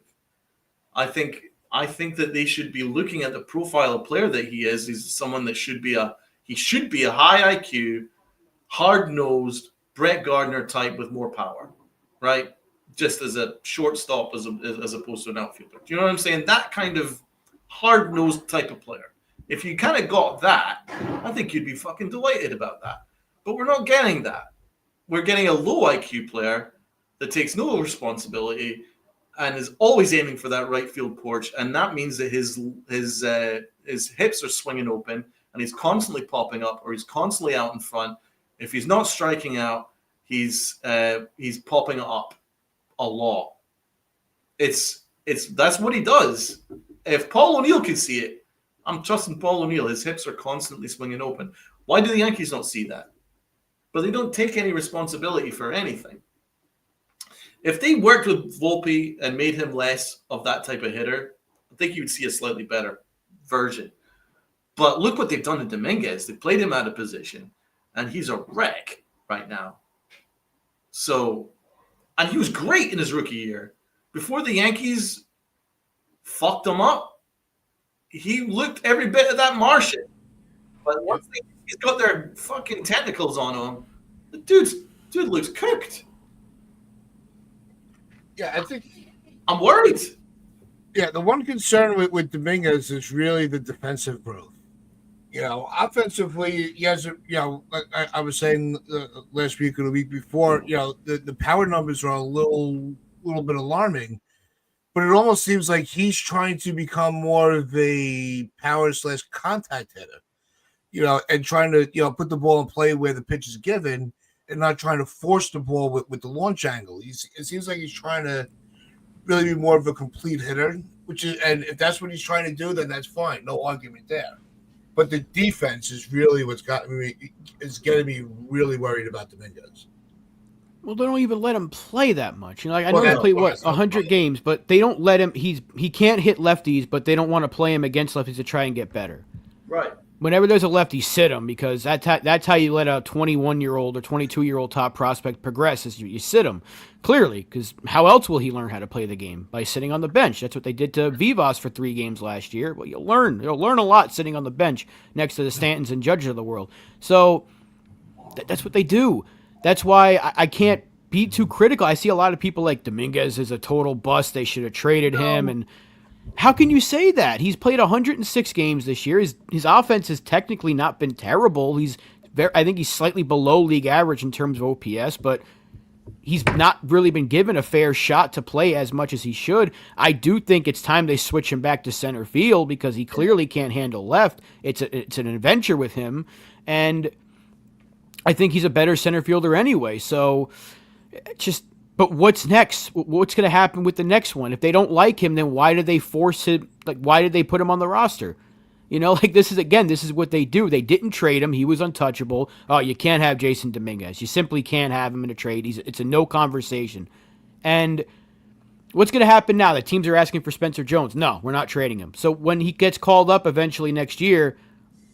I think that they should be looking at the profile of player that he is. He's someone that should be a high IQ, hard-nosed Brett Gardner type with more power, right? Just as a shortstop as opposed to an outfielder. Do you know what I'm saying? That kind of hard-nosed type of player. If you kind of got that, I think you'd be fucking delighted about that. But we're not getting that. We're getting a low IQ player that takes no responsibility and is always aiming for that right field porch. And that means that his hips are swinging open, and he's constantly popping up, or he's constantly out in front. If he's not striking out, he's popping up a lot. That's what he does. If Paul O'Neill can see it, I'm trusting Paul O'Neill. His hips are constantly swinging open. Why do the Yankees not see that? But they don't take any responsibility for anything. If they worked with Volpe and made him less of that type of hitter, I think you would see a slightly better version. But look what they've done to Dominguez. They played him out of position, and he's a wreck right now. So, and he was great in his rookie year. Before the Yankees fucked him up, he looked every bit of that Martian. But once he's got their fucking tentacles on him, the dude looks cooked. Yeah, I think I'm worried. Yeah, the one concern with Dominguez is really the defensive growth. Offensively, he has, like I was saying last week or the week before, the power numbers are a little bit alarming. But it almost seems like he's trying to become more of a power/contact hitter, and trying to, put the ball in play where the pitch is given and not trying to force the ball with the launch angle. It seems like he's trying to really be more of a complete hitter, and if that's what he's trying to do, then that's fine. No argument there. But the defense is really what's getting me really worried about Dominguez. Well, they don't even let him play that much. I know he played 100 games, but they don't let him. He can't hit lefties, but they don't want to play him against lefties to try and get better. Right. Whenever there's a lefty, sit him, because that's how you let a 21-year-old or 22-year-old top prospect progress. Is you sit him clearly, because how else will he learn how to play the game? By sitting on the bench. That's what they did to Vivas for 3 games last year. Well, you'll learn a lot sitting on the bench next to the Stantons and Judges of the world. So that's what they do. That's why I can't be too critical. I see a lot of people like Dominguez is a total bust. They should have traded him, and How can you say that? He's played 106 games this year. His offense has technically not been terrible. I think he's slightly below league average in terms of OPS, but he's not really been given a fair shot to play as much as he should. I do think it's time they switch him back to center field because he clearly can't handle left. It's an adventure with him, and I think he's a better center fielder anyway. So but what's next? What's going to happen with the next one? If they don't like him, then why did they force him? Like, why did they put him on the roster? This is what they do. They didn't trade him. He was untouchable. Oh, you can't have Jason Dominguez. You simply can't have him in a trade. It's a no conversation. And what's going to happen now? The teams are asking for Spencer Jones. No, we're not trading him. So when he gets called up eventually next year,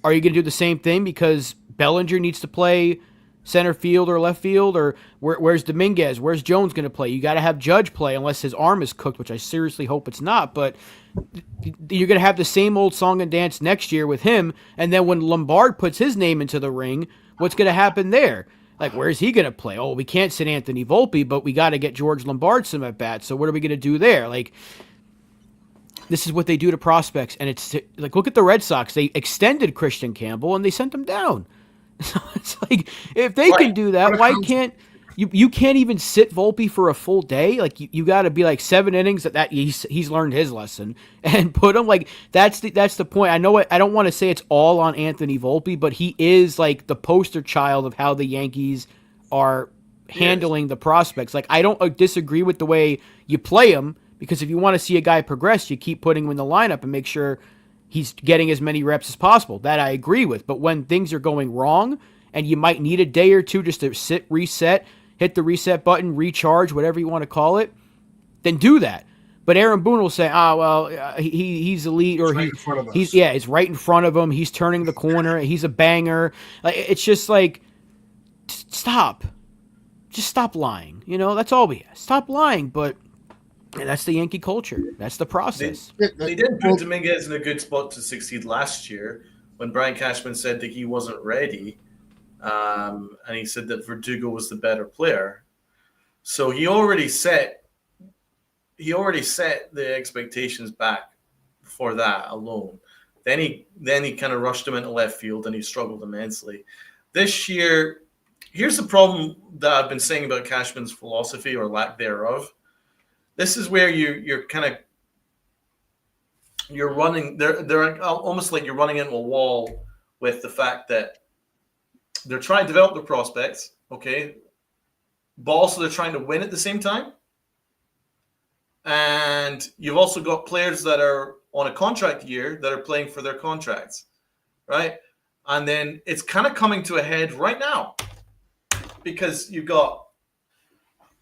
are you going to do the same thing because Bellinger needs to play center field or left field, or where's Dominguez? Where's Jones going to play? You got to have Judge play unless his arm is cooked, which I seriously hope it's not. But you're going to have the same old song and dance next year with him, and then when Lombard puts his name into the ring, what's going to happen there? Like, where's he going to play? Oh, we can't sit Anthony Volpe, but we got to get George Lombard some at bats. So what are we going to do there? Like, this is what they do to prospects, and it's like, look at the Red Sox. They extended Christian Campbell and they sent him down. So it's like, if they can do that, why can't you can't even sit Volpe for a full day? Like, you got to be like 7 innings that he's learned his lesson and put him like that's the point. I know I don't want to say it's all on Anthony Volpe, but he is like the poster child of how the Yankees are handling the prospects. Like, I don't disagree with the way you play him, because if you want to see a guy progress, you keep putting him in the lineup and make sure he's getting as many reps as possible. That I agree with. But when things are going wrong and you might need a day or two just to sit, reset, hit the reset button, recharge, whatever you want to call it, then do that. But Aaron Boone will say, he's elite, or it's right in front of him. He's turning the corner. He's a banger. Like, it's just like, stop. Just stop lying. That's all we have. Stop lying. But that's the Yankee culture. That's the process. They did put Dominguez in a good spot to succeed last year when Brian Cashman said that he wasn't ready. And he said that Verdugo was the better player. So he already set the expectations back for that alone. Then he kind of rushed him into left field and he struggled immensely. This year, here's the problem that I've been saying about Cashman's philosophy or lack thereof. This is where you're running. They're almost like you're running into a wall with the fact that they're trying to develop their prospects, okay, but also they're trying to win at the same time. And you've also got players that are on a contract year that are playing for their contracts, right? And then it's kind of coming to a head right now because you've got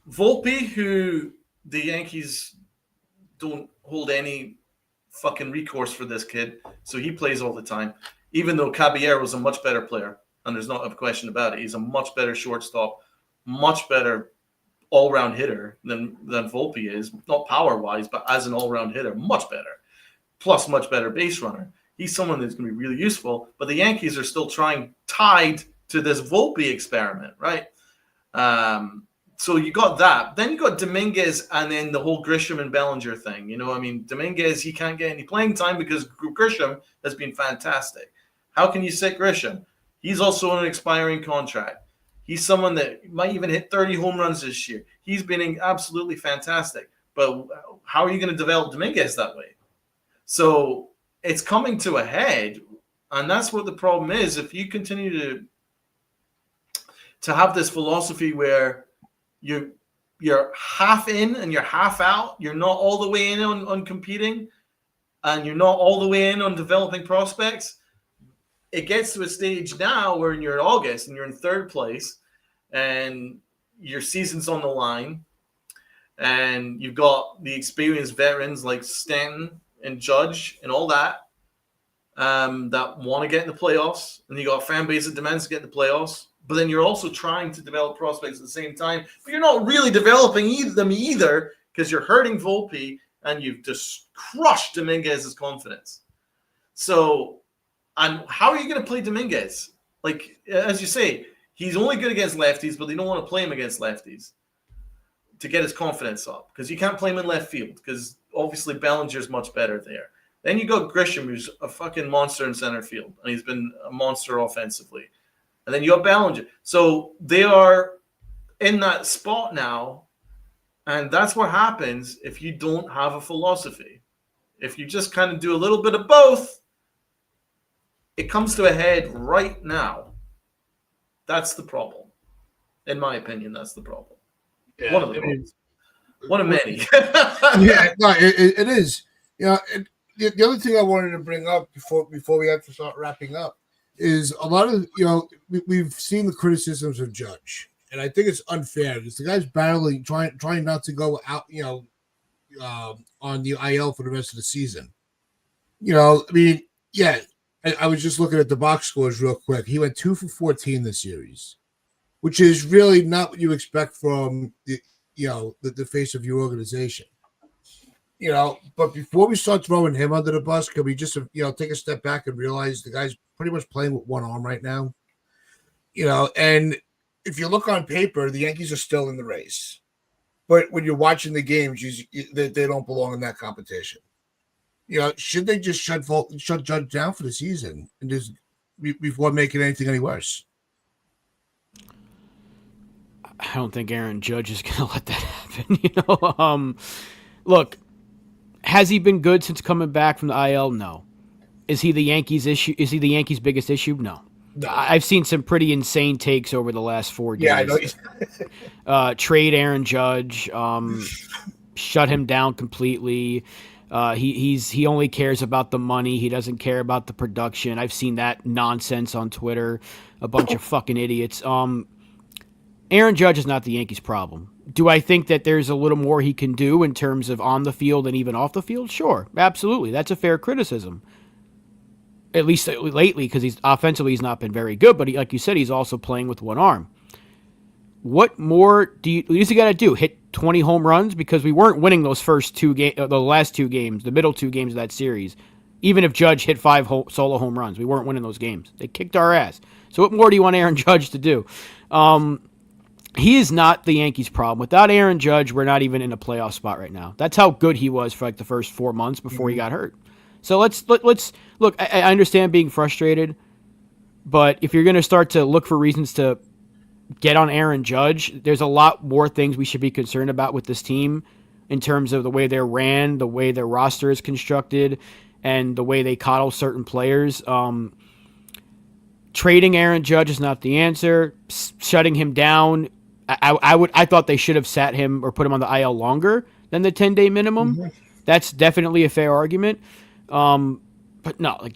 Volpe, who the Yankees don't hold any fucking recourse for this kid, so he plays all the time. Even though Caballero was a much better player, and there's not a question about it. He's a much better shortstop, much better all-round hitter than Volpe is. Not power-wise, but as an all-round hitter, much better. Plus, much better base runner. He's someone that's going to be really useful, but the Yankees are still tied to this Volpe experiment, right? So you got that. Then you got Dominguez and then the whole Grisham and Bellinger thing. Dominguez, he can't get any playing time because Grisham has been fantastic. How can you sit Grisham? He's also on an expiring contract. He's someone that might even hit 30 home runs this year. He's been absolutely fantastic. But how are you going to develop Dominguez that way? So it's coming to a head, and that's what the problem is. If you continue to have this philosophy where you're half in and you're half out, you're not all the way in on competing, and you're not all the way in on developing prospects, it gets to a stage now where you're in August and you're in third place and your season's on the line and you've got the experienced veterans like Stanton and Judge and all that that want to get in the playoffs, and you got a fan base that demands to get in the playoffs, but then you're also trying to develop prospects at the same time, but you're not really developing them either because you're hurting Volpe and you've just crushed Dominguez's confidence. So, and how are you going to play Dominguez? Like, as you say, he's only good against lefties, but they don't want to play him against lefties to get his confidence up because you can't play him in left field because obviously Bellinger's much better there. Then you got Grisham, who's a fucking monster in center field, and he's been a monster offensively. And then you got Bellinger. So they are in that spot now, and that's what happens if you don't have a philosophy. If you just kind of do a little bit of both, it comes to a head right now. That's the problem. In my opinion, that's the problem. Yeah, One of the problems. One of many. Yeah, no, it is. You know, the other thing I wanted to bring up before we have to start wrapping up is a lot of, you know, we've seen the criticisms of Judge, and I think it's unfair because the guy's battling, trying not to go out, you know, on the IL for the rest of the season. You know, I mean, yeah, I was just looking at the box scores real quick. He went 2 for 14 this series, which is really not what you expect from the face of your organization. You know, but before we start throwing him under the bus, can we just take a step back and realize the guy's pretty much playing with one arm right now? You know, and if you look on paper, the Yankees are still in the race, but when you're watching the games, they don't belong in that competition. You know, should they just shut Judge down for the season and just before making anything any worse? I don't think Aaron Judge is going to let that happen. Look, has he been good since coming back from the IL? No. Is he the Yankees' issue? Is he the Yankees' biggest issue? No. I've seen some pretty insane takes over the last 4 days. Yeah, I know. Trade Aaron Judge, shut him down completely. He only cares about the money. He doesn't care about the production. I've seen that nonsense on Twitter. A bunch of fucking idiots. Aaron Judge is not the Yankees' problem. Do I think that there's a little more he can do in terms of on the field and even off the field? Sure, absolutely. That's a fair criticism. At least lately, because he's not been very good. But like you said, he's also playing with one arm. What more do you got to do? Hit 20 home runs? Because we weren't winning those first the last 2 games, the middle 2 games of that series. Even if Judge hit 5 solo home runs, we weren't winning those games. They kicked our ass. So what more do you want Aaron Judge to do? He is not the Yankees' problem. Without Aaron Judge, we're not even in a playoff spot right now. That's how good he was for like the first 4 months before he got hurt. So let's look. I understand being frustrated, but if you're going to start to look for reasons to get on Aaron Judge, there's a lot more things we should be concerned about with this team in terms of the way they're ran, the way their roster is constructed, and the way they coddle certain players. Trading Aaron Judge is not the answer. Shutting him down, I thought they should have sat him or put him on the IL longer than the 10-day minimum. Mm-hmm. That's definitely a fair argument. But no, like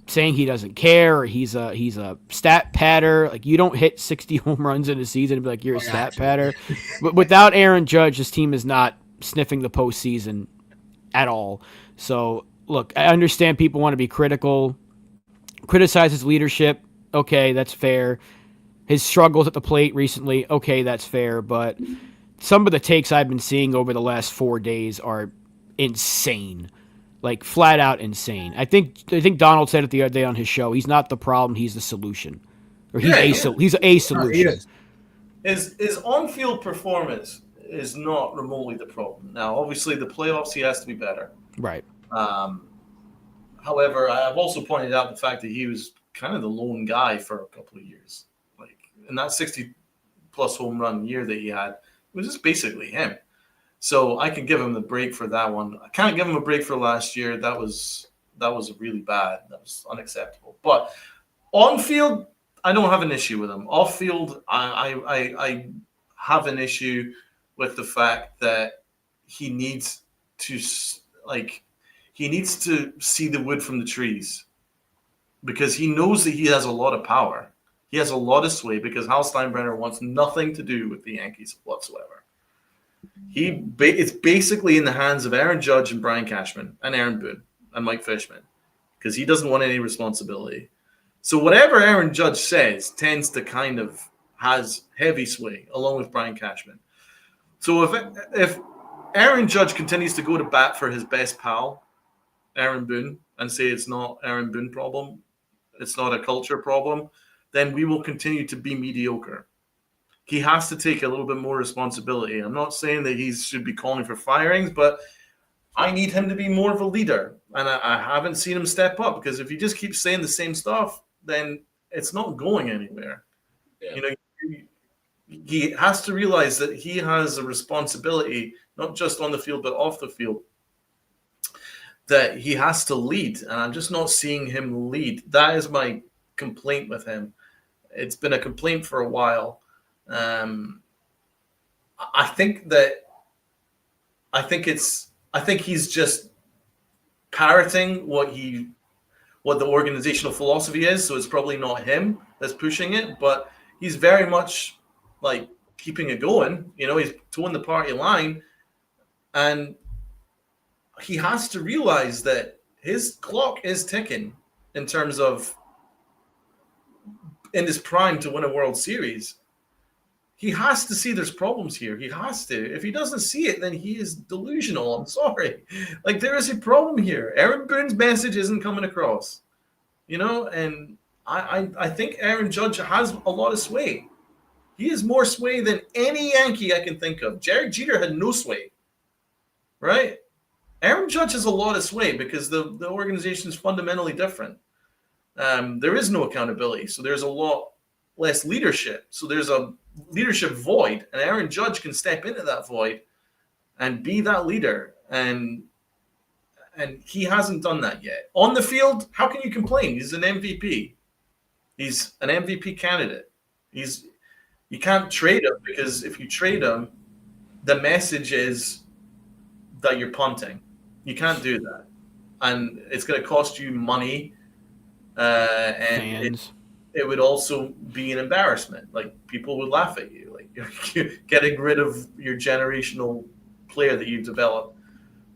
saying he doesn't care or he's a stat patter. Like you don't hit 60 home runs in a season and be like you're a stat patter. But without Aaron Judge, this team is not sniffing the postseason at all. So look, I understand people want to be critical, criticize his leadership. Okay, that's fair. His struggles at the plate recently. Okay, that's fair. But some of the takes I've been seeing over the last 4 days are insane. Like flat out insane. I think Donald said it the other day on his show. He's not the problem. He's the solution, or he's a solution. His on-field performance is not remotely the problem. Now, obviously, the playoffs he has to be better. Right. However, I've also pointed out the fact that he was kind of the lone guy for a couple of years. Like in that 60-plus home run year that he had, it was just basically him. So I can give him the break for that one. I can't give him a break for last year. That was really bad. That was unacceptable. But on field, I don't have an issue with him. Off field, I have an issue with the fact that he needs to see the wood from the trees because he knows that he has a lot of power. He has a lot of sway because Hal Steinbrenner wants nothing to do with the Yankees whatsoever. It's basically in the hands of Aaron Judge and Brian Cashman and Aaron Boone and Mike Fishman because he doesn't want any responsibility. So whatever Aaron Judge says tends to kind of has heavy sway along with Brian Cashman. So if Aaron Judge continues to go to bat for his best pal, Aaron Boone, and say it's not Aaron Boone problem, it's not a culture problem, then we will continue to be mediocre. He has to take a little bit more responsibility. I'm not saying that he should be calling for firings, but I need him to be more of a leader, and I haven't seen him step up, because if he just keeps saying the same stuff, then it's not going anywhere. Yeah. You know, he has to realize that he has a responsibility, not just on the field but off the field, that he has to lead, and I'm just not seeing him lead. That is my complaint with him. It's been a complaint for a while. I think he's just parroting what the organizational philosophy is. So it's probably not him that's pushing it, but he's very much like keeping it going. You know, he's towing the party line, and he has to realize that his clock is ticking in terms of in his prime to win a World Series. He has to see there's problems here. He has to. If he doesn't see it, then he is delusional. I'm sorry. Like, there is a problem here. Aaron Boone's message isn't coming across, you know, and I think Aaron Judge has a lot of sway. He has more sway than any Yankee I can think of. Derek Jeter had no sway, right? Aaron Judge has a lot of sway because the organization is fundamentally different. There is no accountability, so there's a lot less leadership. So there's a leadership void, and Aaron Judge can step into that void and be that leader, and he hasn't done that yet. On the field, how can you complain? He's an MVP. He's an MVP candidate. You can't trade him, because if you trade him, the message is that you're punting. You can't do that, and it's going to cost you money, and it would also be an embarrassment. Like, people would laugh at you. Like, you're getting rid of your generational player that you developed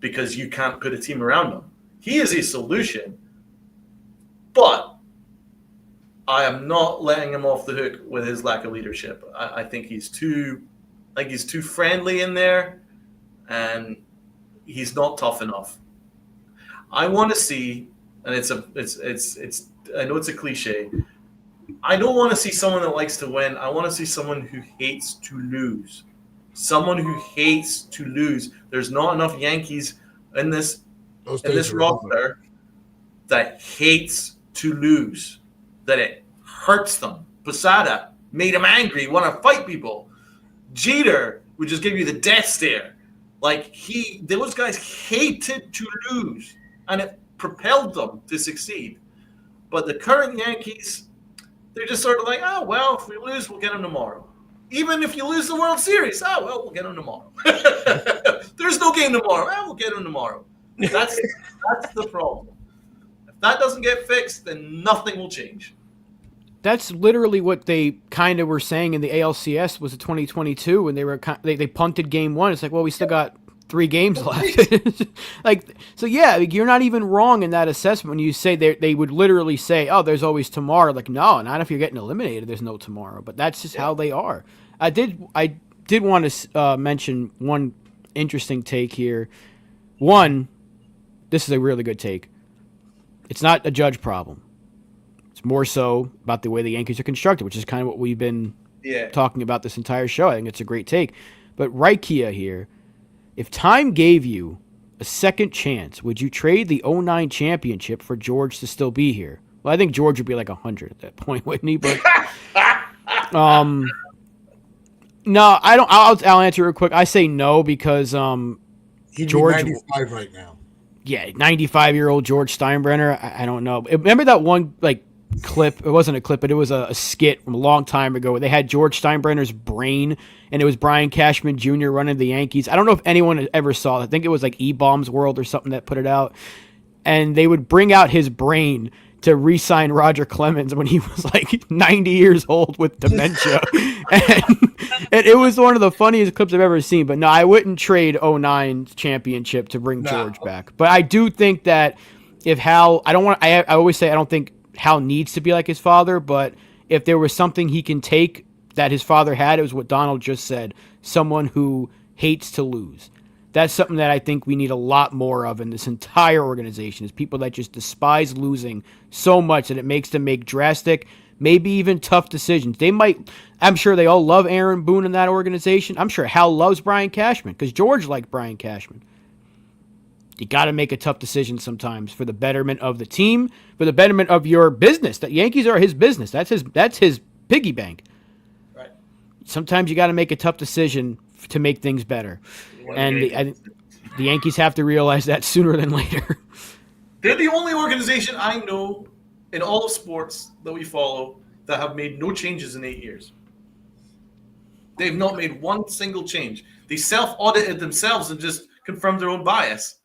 because you can't put a team around him. He is a solution, but I am not letting him off the hook with his lack of leadership. I think he's too friendly in there, and he's not tough enough. I want to see, and it's I know it's a cliche. I don't want to see someone that likes to win. I want to see someone who hates to lose. Someone who hates to lose. There's not enough Yankees in this roster that hates to lose, that it hurts them. Posada made him angry, want to fight people. Jeter would just give you the death stare. Like, those guys hated to lose, and it propelled them to succeed. But the current Yankees, they're just sort of like, oh, well, if we lose, we'll get them tomorrow. Even if you lose the World Series, oh, well, we'll get them tomorrow. There's no game tomorrow. We'll get them tomorrow. That's the problem. If that doesn't get fixed, then nothing will change. That's literally what they kind of were saying in the ALCS was the 2022 when they punted game one. It's like, well, we still got 3 games left. Like, so yeah, you're not even wrong in that assessment when you say they would literally say, oh, there's always tomorrow. Like, no, not if you're getting eliminated. There's no tomorrow. But that's just how they are. I did want to mention one interesting take here. One, this is a really good take. It's not a Judge problem. It's more so about the way the Yankees are constructed, which is kind of what we've been talking about this entire show. I think it's a great take. But Raikia here, if time gave you a second chance, would you trade the 2009 championship for George to still be here? Well, I think George would be like 100 at that point, wouldn't he? But no, I don't. I'll answer real quick. I say no because he'd George be 95 right now. Yeah, 95-year-old George Steinbrenner. I don't know. Remember that one clip? It wasn't a clip, but it was a skit from a long time ago where they had George Steinbrenner's brain, and it was Brian Cashman Jr. running the Yankees. I don't know if anyone ever saw it. I think it was like E-Bombs World or something that put it out. And they would bring out his brain to re-sign Roger Clemens when he was like 90 years old with dementia. and it was one of the funniest clips I've ever seen. But no, I wouldn't trade 2009 championship to bring George back. But I do think that if Hal, I always say I don't think Hal needs to be like his father, but if there was something he can take that his father had, it was what Donald just said, someone who hates to lose. That's something that I think we need a lot more of in this entire organization, is people that just despise losing so much that it makes them make drastic, maybe even tough decisions. I'm sure they all love Aaron Boone in that organization. I'm sure Hal loves Brian Cashman because George liked Brian Cashman. You got to make a tough decision sometimes for the betterment of the team, for the betterment of your business. The Yankees are his business. That's his piggy bank. Right. Sometimes you got to make a tough decision to make things better. And the Yankees have to realize that sooner than later. They're the only organization I know in all of sports that we follow that have made no changes in 8 years. They've not made one single change. They self-audited themselves and just confirmed their own bias,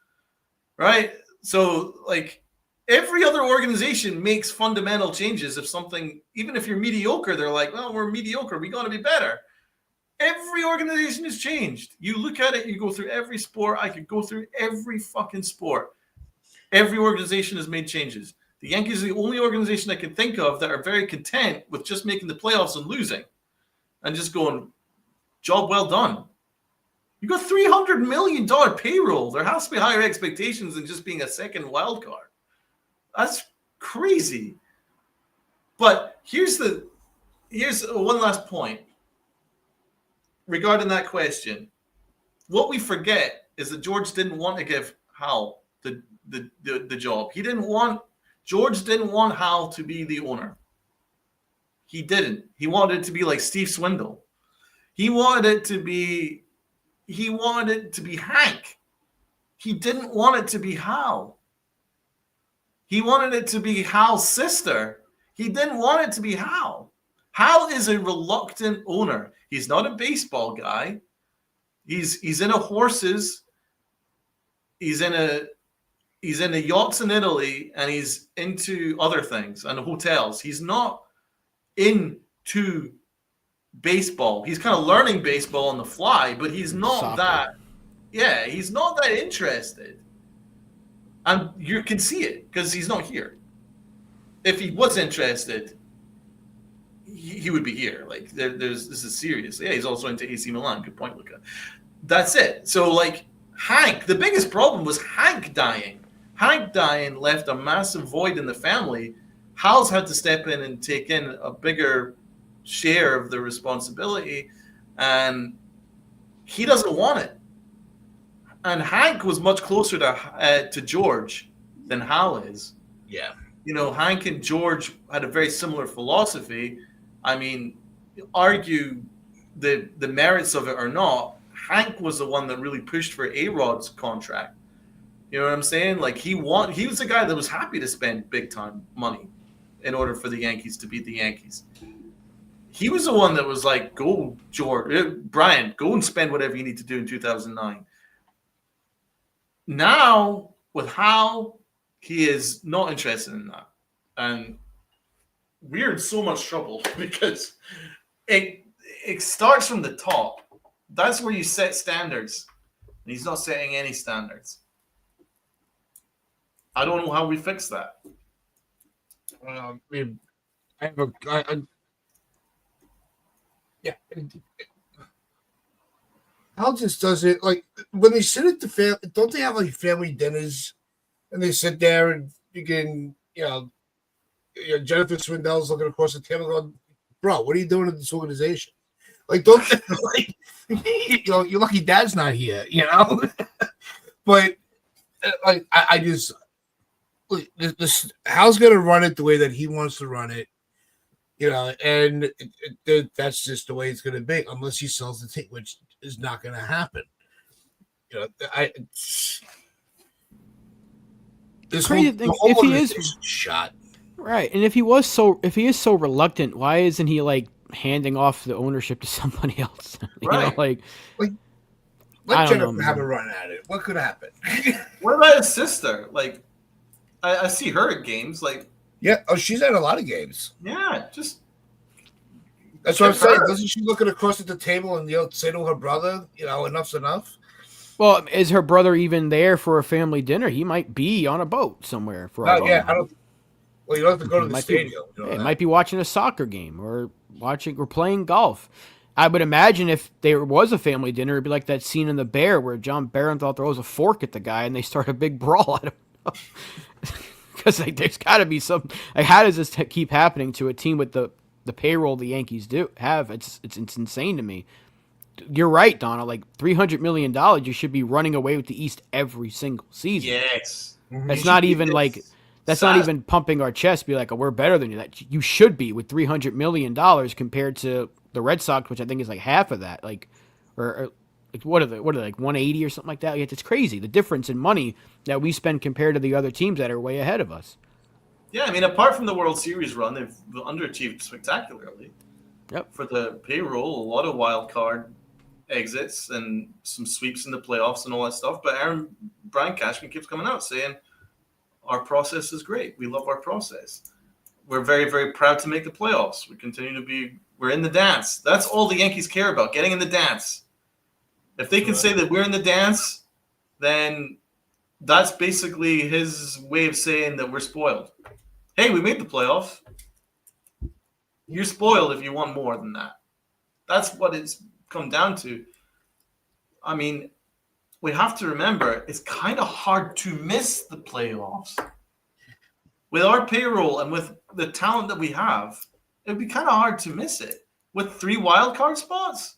right? So, like, every other organization makes fundamental changes. If something, even if you're mediocre, they're like, well, we're mediocre. We got to be better. Every organization has changed. You look at it, you go through every sport. I could go through every fucking sport. Every organization has made changes. The Yankees are the only organization I can think of that are very content with just making the playoffs and losing and just going, job well done. You got $300 million payroll. There has to be higher expectations than just being a second wild card. That's crazy. But here's one last point regarding that question. What we forget is that George didn't want to give Hal the job. George didn't want Hal to be the owner. He didn't. He wanted it to be like Steve Swindle. He wanted it to be Hank. He didn't want it to be Hal. He wanted it to be Hal's sister. He didn't want it to be Hal. Hal is a reluctant owner. He's not a baseball guy. He's into horses. He's into yachts in Italy, and he's into other things and hotels. He's not into baseball. He's kind of learning baseball on the fly, but he's not he's not that interested. And you can see it because he's not here. If he was interested, he would be here. Like, this is serious. Yeah, he's also into AC Milan. Good point, Luca. That's it. So, like, Hank, the biggest problem was Hank dying. Hank dying left a massive void in the family. Hal's had to step in and take in a bigger share of the responsibility, and he doesn't want it. And Hank was much closer to George than Hal is. Yeah. You know, Hank and George had a very similar philosophy. I mean, argue the merits of it or not, Hank was the one that really pushed for A-Rod's contract. You know what I'm saying? Like, he was the guy that was happy to spend big time money in order for the Yankees to beat the Yankees. He was the one that was like, go, George, Brian, go and spend whatever you need to do in 2009. Now, with Hal, he is not interested in that. And we're in so much trouble because it starts from the top. That's where you set standards. And he's not setting any standards. I don't know how we fix that. I mean, yeah. Hal just does it like when they sit at the family. Don't they have like family dinners, and they sit there and you can, Jennifer Swindell's looking across the table, going, "Bro, what are you doing in this organization? Like, don't like, you're lucky Dad's not here, But like, I just this Hal's gonna run it the way that he wants to run it. And that's just the way it's going to be, unless he sells the team, which is not going to happen. This crazy thing, if he is shot right, and if he is so reluctant, why isn't he like handing off the ownership to somebody else? Right. Let Jennifer have a run at it. What could happen? What about his sister? Like, I see her at games, like. Yeah. Oh, she's at a lot of games. Yeah, just. That's what I'm saying. Doesn't she look across at the table and say to her brother, enough's enough? Well, is her brother even there for a family dinner? He might be on a boat somewhere for. I don't. Well, you don't have to go to the stadium. He might be watching a soccer game or playing golf. I would imagine if there was a family dinner, it'd be like that scene in The Bear where John Barenthal throws a fork at the guy and they start a big brawl. I don't know. Because there's got to be some. How does this keep happening to a team with the payroll the Yankees do have? It's insane to me. you're right, Donna. Like $300 million, you should be running away with the East every single season. Yes. That's not even like that's not even pumping our chest. Be like, oh, we're better than you. That you should be with $300 million compared to the Red Sox, which I think is like half of that. Like, or like what are they like 180 or something like that? It's crazy the difference in money that we spend compared to the other teams that are way ahead of us. Yeah, I mean, apart from the World Series run, they've underachieved spectacularly. Yep. For the payroll, a lot of wild card exits and some sweeps in the playoffs and all that stuff. But Brian Cashman keeps coming out saying our process is great. We love our process. We're very, very proud to make the playoffs. We're in the dance. That's all the Yankees care about, getting in the dance. If they can say that we're in the dance, then that's basically his way of saying that we're spoiled. Hey, we made the playoffs. You're spoiled if you want more than that. That's what it's come down to. I mean, we have to remember it's kind of hard to miss the playoffs. With our payroll and with the talent that we have, it'd be kind of hard to miss it. With 3 wild card spots.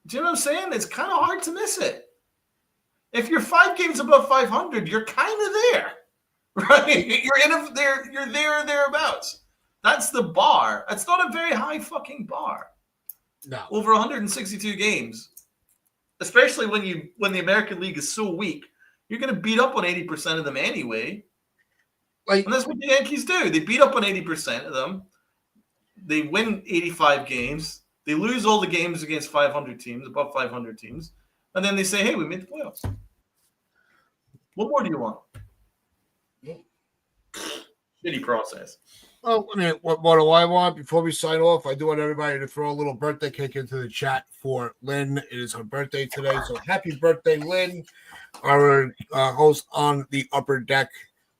Do you know what I'm saying? It's kind of hard to miss it. If you're 5 games above 500, you're kind of there, right? You're there or thereabouts. That's the bar. That's not a very high fucking bar. No. Over 162 games, especially when the American League is so weak, you're going to beat up on 80% of them anyway. And that's what the Yankees do. They beat up on 80% of them. They win 85 games. They lose all the games against 500 teams, above 500 teams. And then they say, hey, we made the playoffs. What more do you want? Shitty process. Well, I mean, what do I want? Before we sign off, I do want everybody to throw a little birthday cake into the chat for Lynn. It is her birthday today. So happy birthday, Lynn, our host on the upper deck.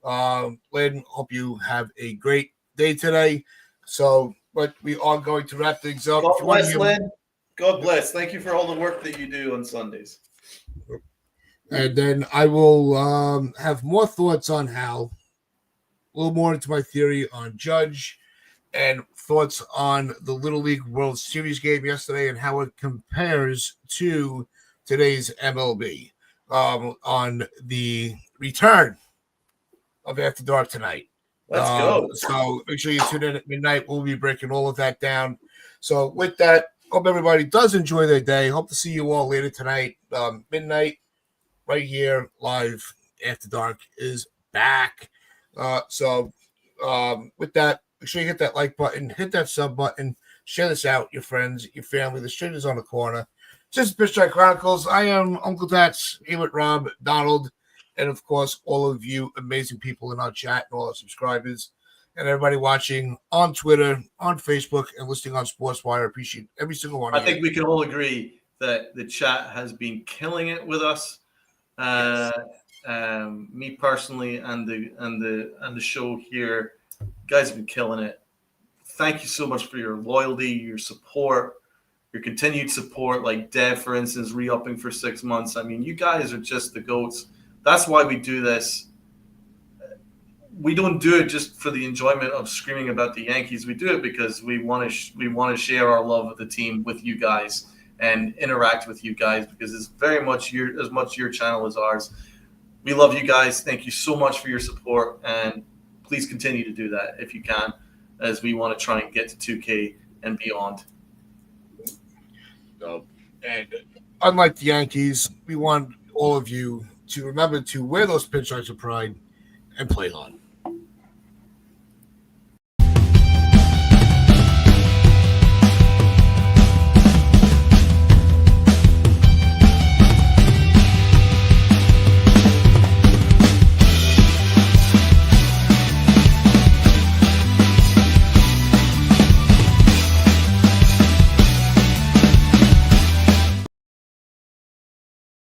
Lynn, hope you have a great day today. So, but we are going to wrap things up. God bless, Lynn. God bless. Thank you for all the work that you do on Sundays. And then I will have more thoughts on Hal, a little more into my theory on Judge, and thoughts on the Little League World Series game yesterday and how it compares to today's MLB on the return of After Dark tonight. Let's go. So make sure you tune in at midnight. We'll be breaking all of that down. So with that, hope everybody does enjoy their day. Hope to see you all later tonight. Midnight, right here, live. After Dark is back. So with that, make sure you hit that like button, hit that sub button, share this out, your friends, your family. The shit is on the corner. Just Pitch Strike Chronicles. I am Uncle Tats here with Rob, Donald, and of course, all of you amazing people in our chat and all our subscribers, and everybody watching on Twitter, on Facebook, and listening on SportsWire. I appreciate every single one. I think we can all agree that the chat has been killing it with us. Yes. Me personally, and the show here, you guys have been killing it. Thank you so much for your loyalty, your support, your continued support. Like Dev, for instance, re-upping for 6 months. I mean, you guys are just the goats. That's why we do this. We don't do it just for the enjoyment of screaming about the Yankees. We do it because we want to share our love of the team with you guys and interact with you guys, because it's very much as much your channel as ours. We love you guys. Thank you so much for your support, and please continue to do that if you can, as we want to try and get to 2K and beyond. And unlike the Yankees, we want all of you to remember to wear those pinstripes of pride and play on.